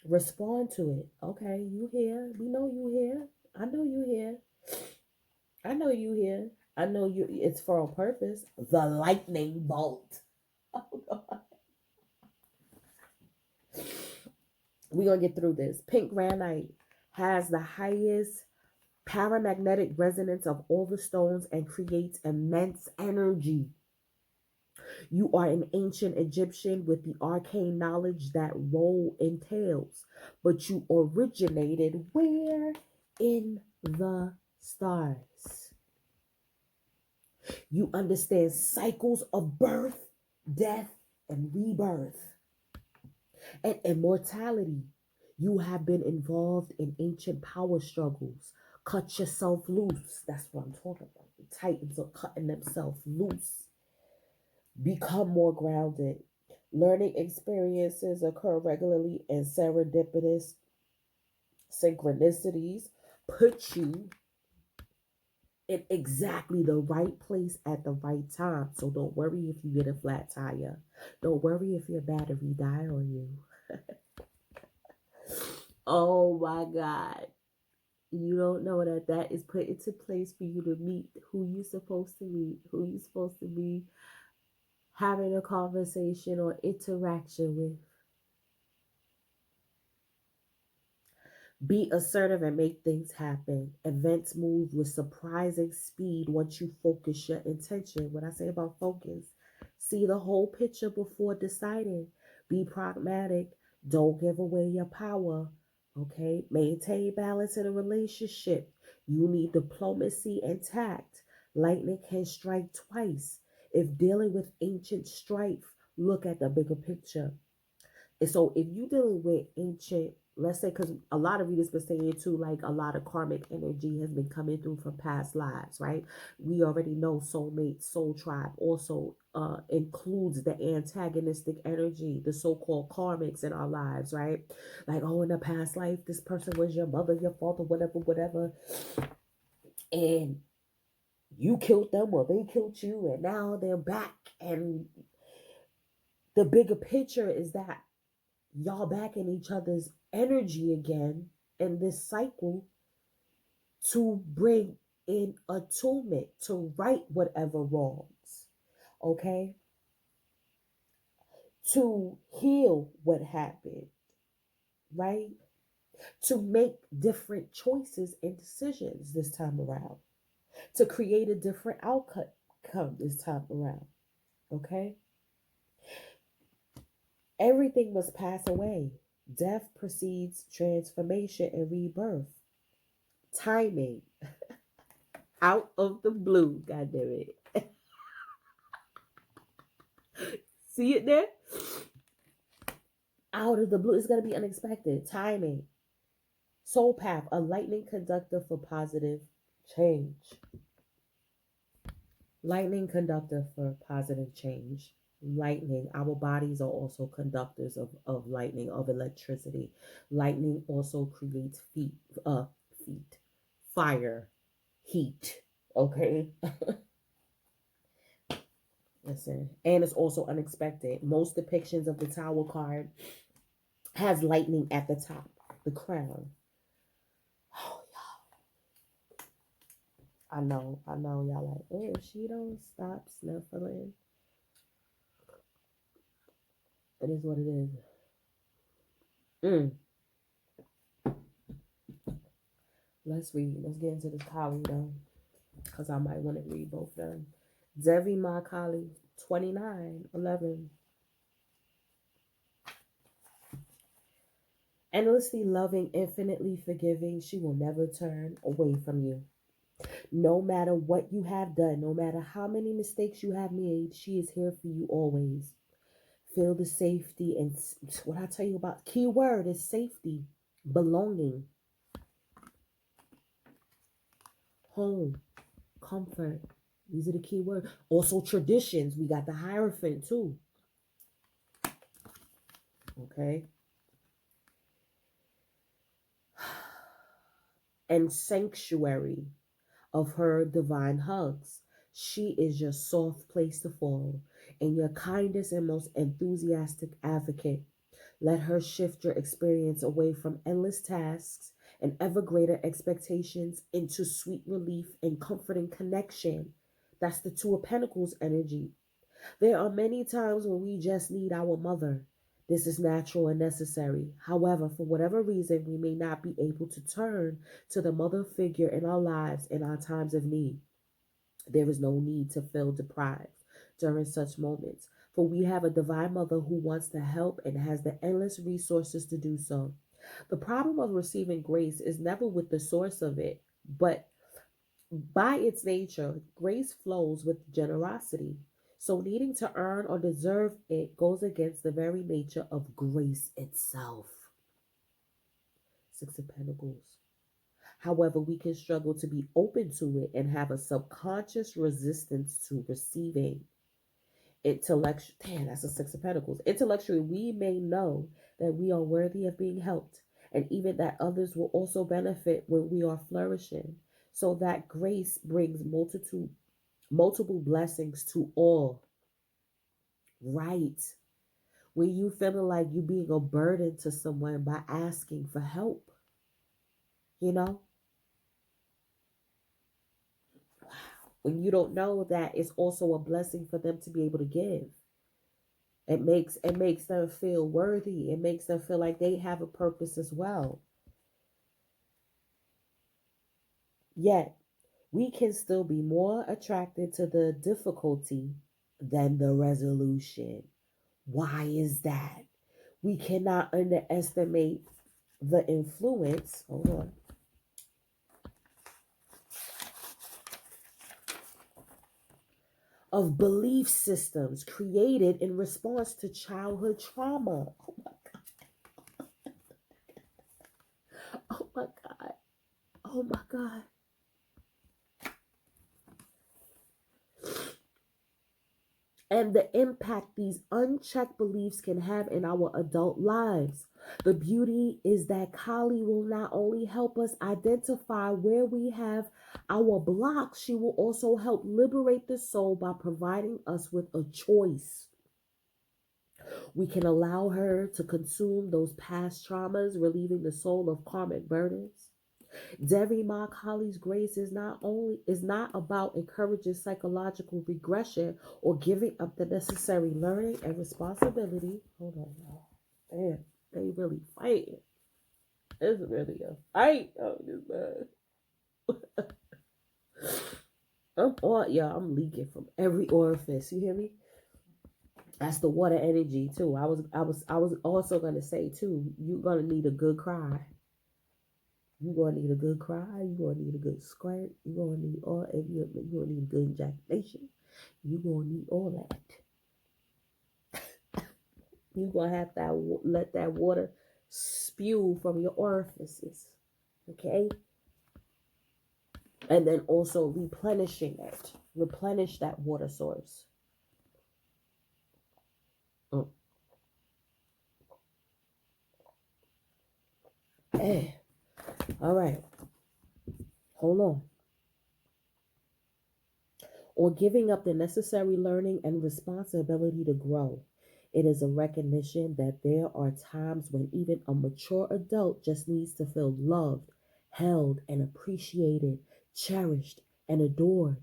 Respond to it. Okay, you here? We know you here. I know you here. I know you here. I know you. It's for a purpose. The lightning bolt. Oh God. We're gonna get through this. Pink granite has the highest paramagnetic resonance of all the stones and creates immense energy. You are an ancient Egyptian with the arcane knowledge that role entails, but you originated where? In the stars. You understand cycles of birth, death, and rebirth, and immortality. You have been involved in ancient power struggles. Cut yourself loose. That's what I'm talking about. The Titans are cutting themselves loose. Become more grounded. Learning experiences occur regularly, and serendipitous synchronicities put you in exactly the right place at the right time. So don't worry if you get a flat tire. Don't worry if your battery die on you. Oh my God. You don't know that that is put into place for you to meet who you're supposed to meet, who you're supposed to be having a conversation or interaction with. Be assertive and make things happen. Events move with surprising speed once you focus your intention. What I say about focus, see the whole picture before deciding. Be pragmatic. Don't give away your power. Okay? Maintain balance in a relationship. You need diplomacy and tact. Lightning can strike twice. If dealing with ancient strife, look at the bigger picture. And so if you dealing with ancient, let's say, because a lot of readers been saying too, like a lot of karmic energy has been coming through from past lives, right? We already know soulmate, soul tribe also includes the antagonistic energy, the so-called karmics in our lives, right? Like, oh, in the past life, this person was your mother, your father, whatever, whatever, and you killed them or they killed you, and now they're back. And the bigger picture is that y'all back in each other's energy again in this cycle to bring in attunement, to right whatever wrongs, okay? To heal what happened, right? To make different choices and decisions this time around, to create a different outcome this time around, okay? Everything must pass away. Death precedes transformation and rebirth. Timing out of the blue, god damn it. See it there? Out of the blue. It's gonna be unexpected. Timing. Soul path, a lightning conductor for positive change. Lightning conductor for positive change. Lightning, our bodies are also conductors of lightning, of electricity. Lightning also creates feet, fire, heat. Okay. Listen, and it's also unexpected. Most depictions of the Tower card has lightning at the top, the crown. Oh, I know, y'all like, oh, she don't stop sniffling. It is what it is. Let's read. Let's get into this Kali though, because I might want to read both of them. Devi Ma Kali, 29:11. Endlessly loving, infinitely forgiving, she will never turn away from you. No matter what you have done, no matter how many mistakes you have made, she is here for you always. Feel the safety, and what I tell you about, key word is safety, belonging, home, comfort. These are the key words. Also traditions. We got the Hierophant too. Okay. And sanctuary of her divine hugs. She is your soft place to fall and your kindest and most enthusiastic advocate. Let her shift your experience away from endless tasks and ever greater expectations into sweet relief and comforting connection. That's the Two of Pentacles energy. There are many times when we just need our mother. This is natural and necessary. However, for whatever reason, we may not be able to turn to the mother figure in our lives in our times of need. There is no need to feel deprived during such moments, for we have a divine mother who wants to help and has the endless resources to do so. The problem of receiving grace is never with the source of it, but by its nature, grace flows with generosity. So, needing to earn or deserve it goes against the very nature of grace itself. Six of Pentacles. However, we can struggle to be open to it and have a subconscious resistance to receiving. Intellectual, damn, that's a Six of Pentacles. Intellectually, we may know that we are worthy of being helped, and even that others will also benefit when we are flourishing. So that grace brings multiple blessings to all. Right. When you feeling like you being a burden to someone by asking for help, you know? When you don't know that it's also a blessing for them to be able to give. It makes them feel worthy. It makes them feel like they have a purpose as well. Yet we can still be more attracted to the difficulty than the resolution. Why is that? We cannot underestimate the influence. Hold on. Of belief systems created in response to childhood trauma. Oh my God. Oh my God. And the impact these unchecked beliefs can have in our adult lives. The beauty is that Kali will not only help us identify where we have our blocks, she will also help liberate the soul by providing us with a choice. We can allow her to consume those past traumas, relieving the soul of karmic burdens. Devi Ma Kali's grace is not about encouraging psychological regression or giving up the necessary learning and responsibility. Hold on, y'all. Damn, they really fighting. It's really a fight. Oh, this man. I'm leaking from every orifice. You hear me? That's the water energy too. I was also gonna say too. You're gonna need a good cry. You're gonna need a good cry. You're gonna need a good squirt. You're gonna need all. If you're gonna need a good ejaculation. You're gonna need all that. You're gonna have to let that water spew from your orifices. Okay, and then also replenish that water source. Mm. Eh. All right, hold on. Or giving up the necessary learning and responsibility to grow. It is a recognition that there are times when even a mature adult just needs to feel loved, held, and appreciated, cherished, and adored,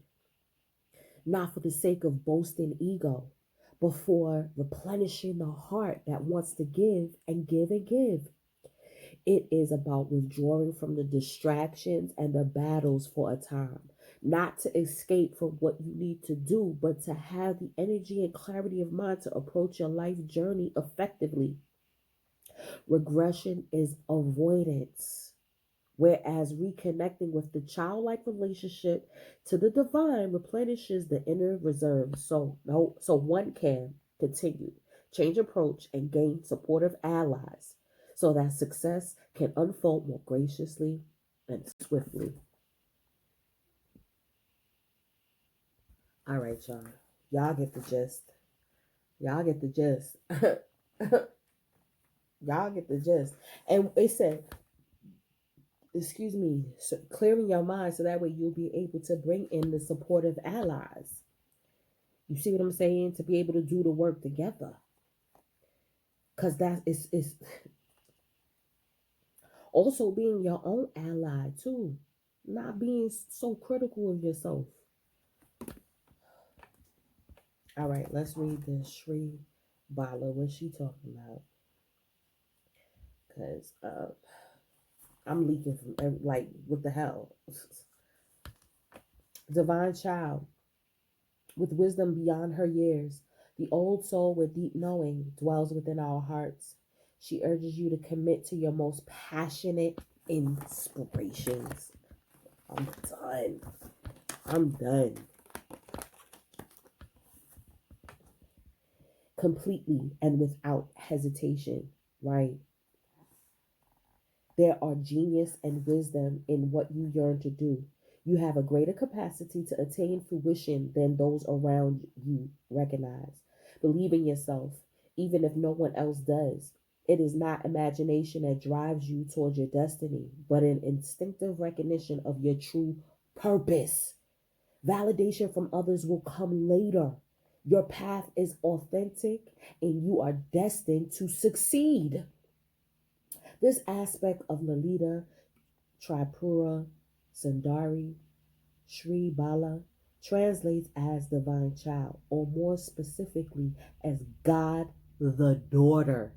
not for the sake of boasting ego, but for replenishing the heart that wants to give and give and give. It is about withdrawing from the distractions and the battles for a time, not to escape from what you need to do, but to have the energy and clarity of mind to approach your life journey effectively. Regression is avoidance, whereas reconnecting with the childlike relationship to the divine replenishes the inner reserve. So no, so one can continue, change approach, and gain supportive allies, so that success can unfold more graciously and swiftly. All right, y'all. Y'all get the gist. Y'all get the gist. Y'all get the gist. And it said, excuse me, so clearing your mind so that way you'll be able to bring in the supportive allies. You see what I'm saying? To be able to do the work together. Because that is also being your own ally too. Not being so critical of yourself. All right, let's read this Shri Bala. What's she talking about? Because I'm leaking from like, what the hell? Divine child with wisdom beyond her years. The old soul with deep knowing dwells within our hearts. She urges you to commit to your most passionate inspirations. I'm done. I'm done. Completely and without hesitation, right? There are genius and wisdom in what you yearn to do. You have a greater capacity to attain fruition than those around you recognize. Believe in yourself, even if no one else does. It is not imagination that drives you towards your destiny, but an instinctive recognition of your true purpose. Validation from others will come later. Your path is authentic and you are destined to succeed. This aspect of Lalita Tripura Sundari Sri Bala translates as divine child, or more specifically, as God the daughter.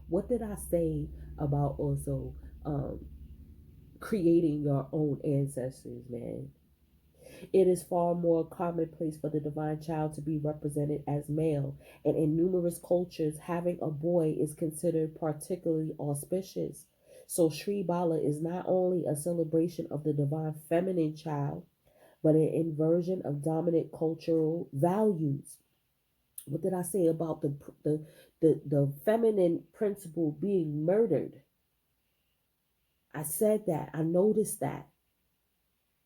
What did I say about also creating your own ancestors, man? It is far more commonplace for the divine child to be represented as male, and in numerous cultures, having a boy is considered particularly auspicious. So, Sri Bala is not only a celebration of the divine feminine child, but an inversion of dominant cultural values. What did I say about the feminine principle being murdered? I said that. I noticed that.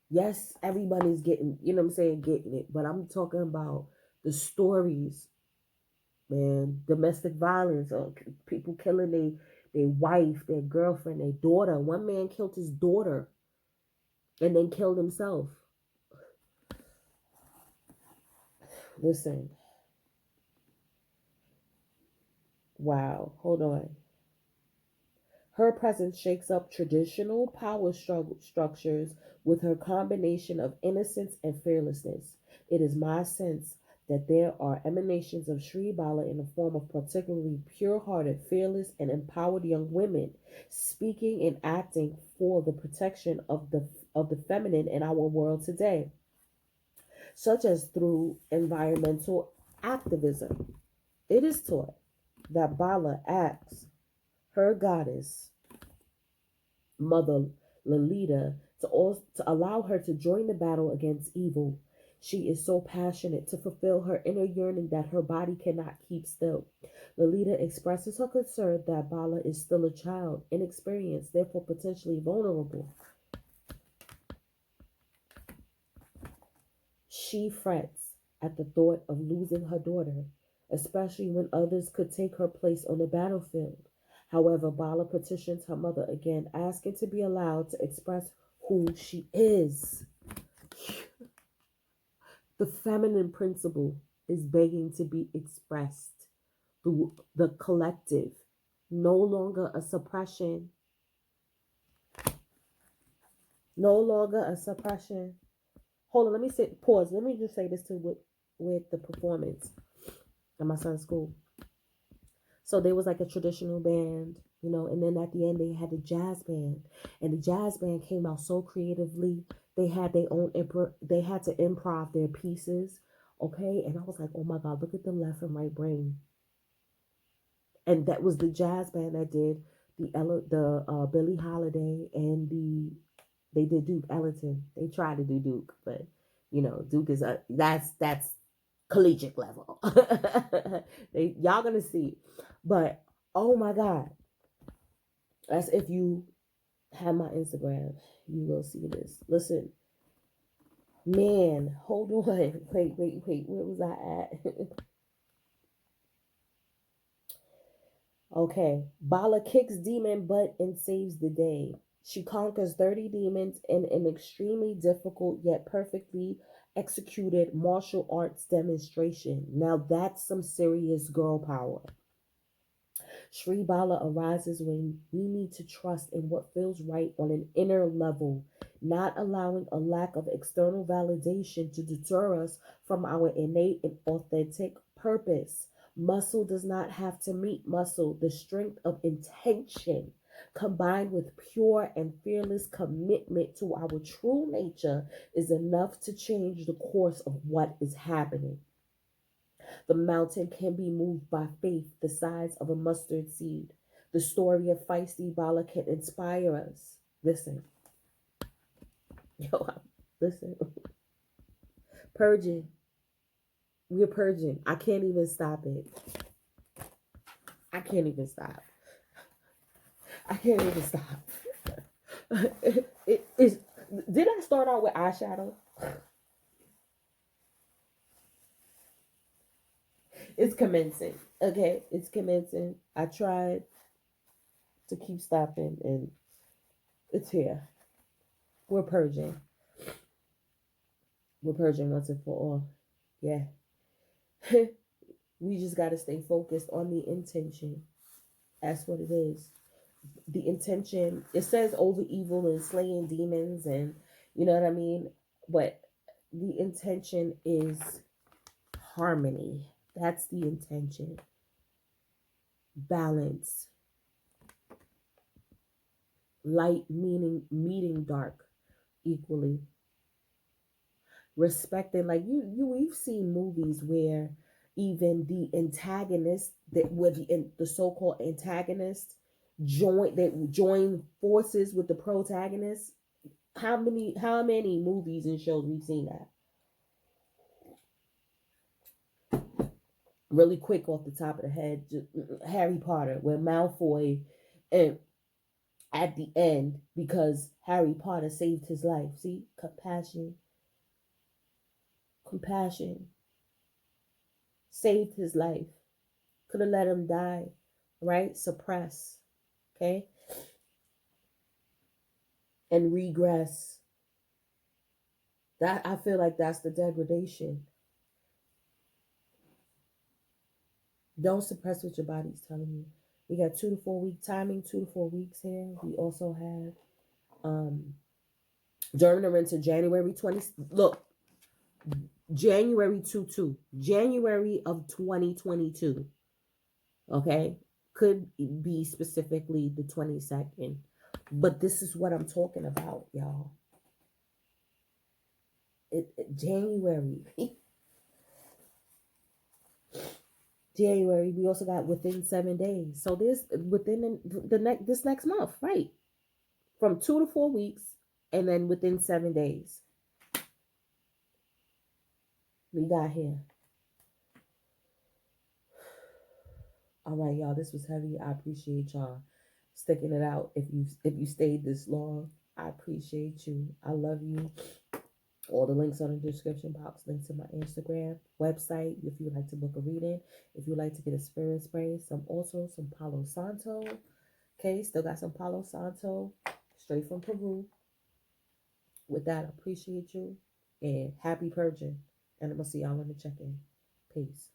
Yes, everybody's getting, you know what I'm saying, getting it, but I'm talking about the stories, man. Domestic violence, or people killing their wife, their girlfriend, their daughter. One man killed his daughter and then killed himself. Listen, wow, hold on. Her presence shakes up traditional power structures with her combination of innocence and fearlessness. It is my sense that there are emanations of Sri Bala in the form of particularly pure hearted, fearless, and empowered young women speaking and acting for the protection of the feminine in our world today, such as through environmental activism. It is taught that Bala acts her goddess mother Lalita to allow her to join the battle against evil. She is so passionate to fulfill her inner yearning that her body cannot keep still. Lalita expresses her concern that Bala is still a child, inexperienced, therefore potentially vulnerable. She frets at the thought of losing her daughter, especially when others could take her place on the battlefield. However, Bala petitions her mother again, asking to be allowed to express who she is. The feminine principle is begging to be expressed through the collective, no longer a suppression, no longer a suppression. Hold on, let me say pause. Let me just say this too with the performance at my son's school. So there was like a traditional band, you know, and then at the end they had a jazz band, and the jazz band came out so creatively. They had their own they had to improv their pieces, okay? And I was like, oh my God, look at the left and right brain. And that was the jazz band that did the Billie Holiday and they did Duke Ellington. They tried to do Duke, but you know Duke is that's collegiate level. Y'all gonna see, but oh my God, that's if you have my Instagram, you will see this. Listen, man, hold on, wait, where was I at? Okay, Bala kicks demon butt and saves the day. She conquers 30 demons in an extremely difficult yet perfectly executed martial arts demonstration. Now that's some serious girl power. Sri Bala arises when we need to trust in what feels right on an inner level, not allowing a lack of external validation to deter us from our innate and authentic purpose. Muscle does not have to meet muscle. The strength of intention combined with pure and fearless commitment to our true nature is enough to change the course of what is happening. The mountain can be moved by faith the size of a mustard seed. The story of feisty Bala can inspire us. Listen, yo, listen. Purging. We're purging. I can't even stop it. I can't even stop. I can't even stop. It is. Did I start out with eyeshadow? It's commencing. Okay, it's commencing. I tried to keep stopping, and it's here. We're purging. We're purging once and for all. Yeah. We just got to stay focused on the intention. That's what it is. The intention, it says over evil and slaying demons, and you know what I mean? But The intention is harmony. That's the intention. Balance. Light meeting dark equally. Respecting, like we've seen movies where even the antagonist, that where the so-called antagonist join forces with the protagonist. How many movies and shows we've seen that? Really quick off the top of the head, just, Harry Potter, where Malfoy, and at the end, because Harry Potter saved his life. See, compassion saved his life. Could have let him die, right? Suppress, okay, and regress. That, I feel like that's the degradation. Don't suppress what your body's telling you. We got 2 to 4 week timing, 2 to 4 weeks here. We also have during the winter, January 20. Look, January January of 2022. Okay, could be specifically the 22nd, but this is what I'm talking about, y'all. January. January. We also got within 7 days. So this within this next month, right? From 2 to 4 weeks, and then within 7 days, we got here. All right, y'all. This was heavy. I appreciate y'all sticking it out. If you stayed this long, I appreciate you. I love you. All the links are in the description box. Links to my Instagram, website, if you would like to book a reading. If you would like to get a spirit spray, some Palo Santo. Okay, still got some Palo Santo straight from Peru. With that, I appreciate you and happy purging. And I'm going to see y'all in the check-in. Peace.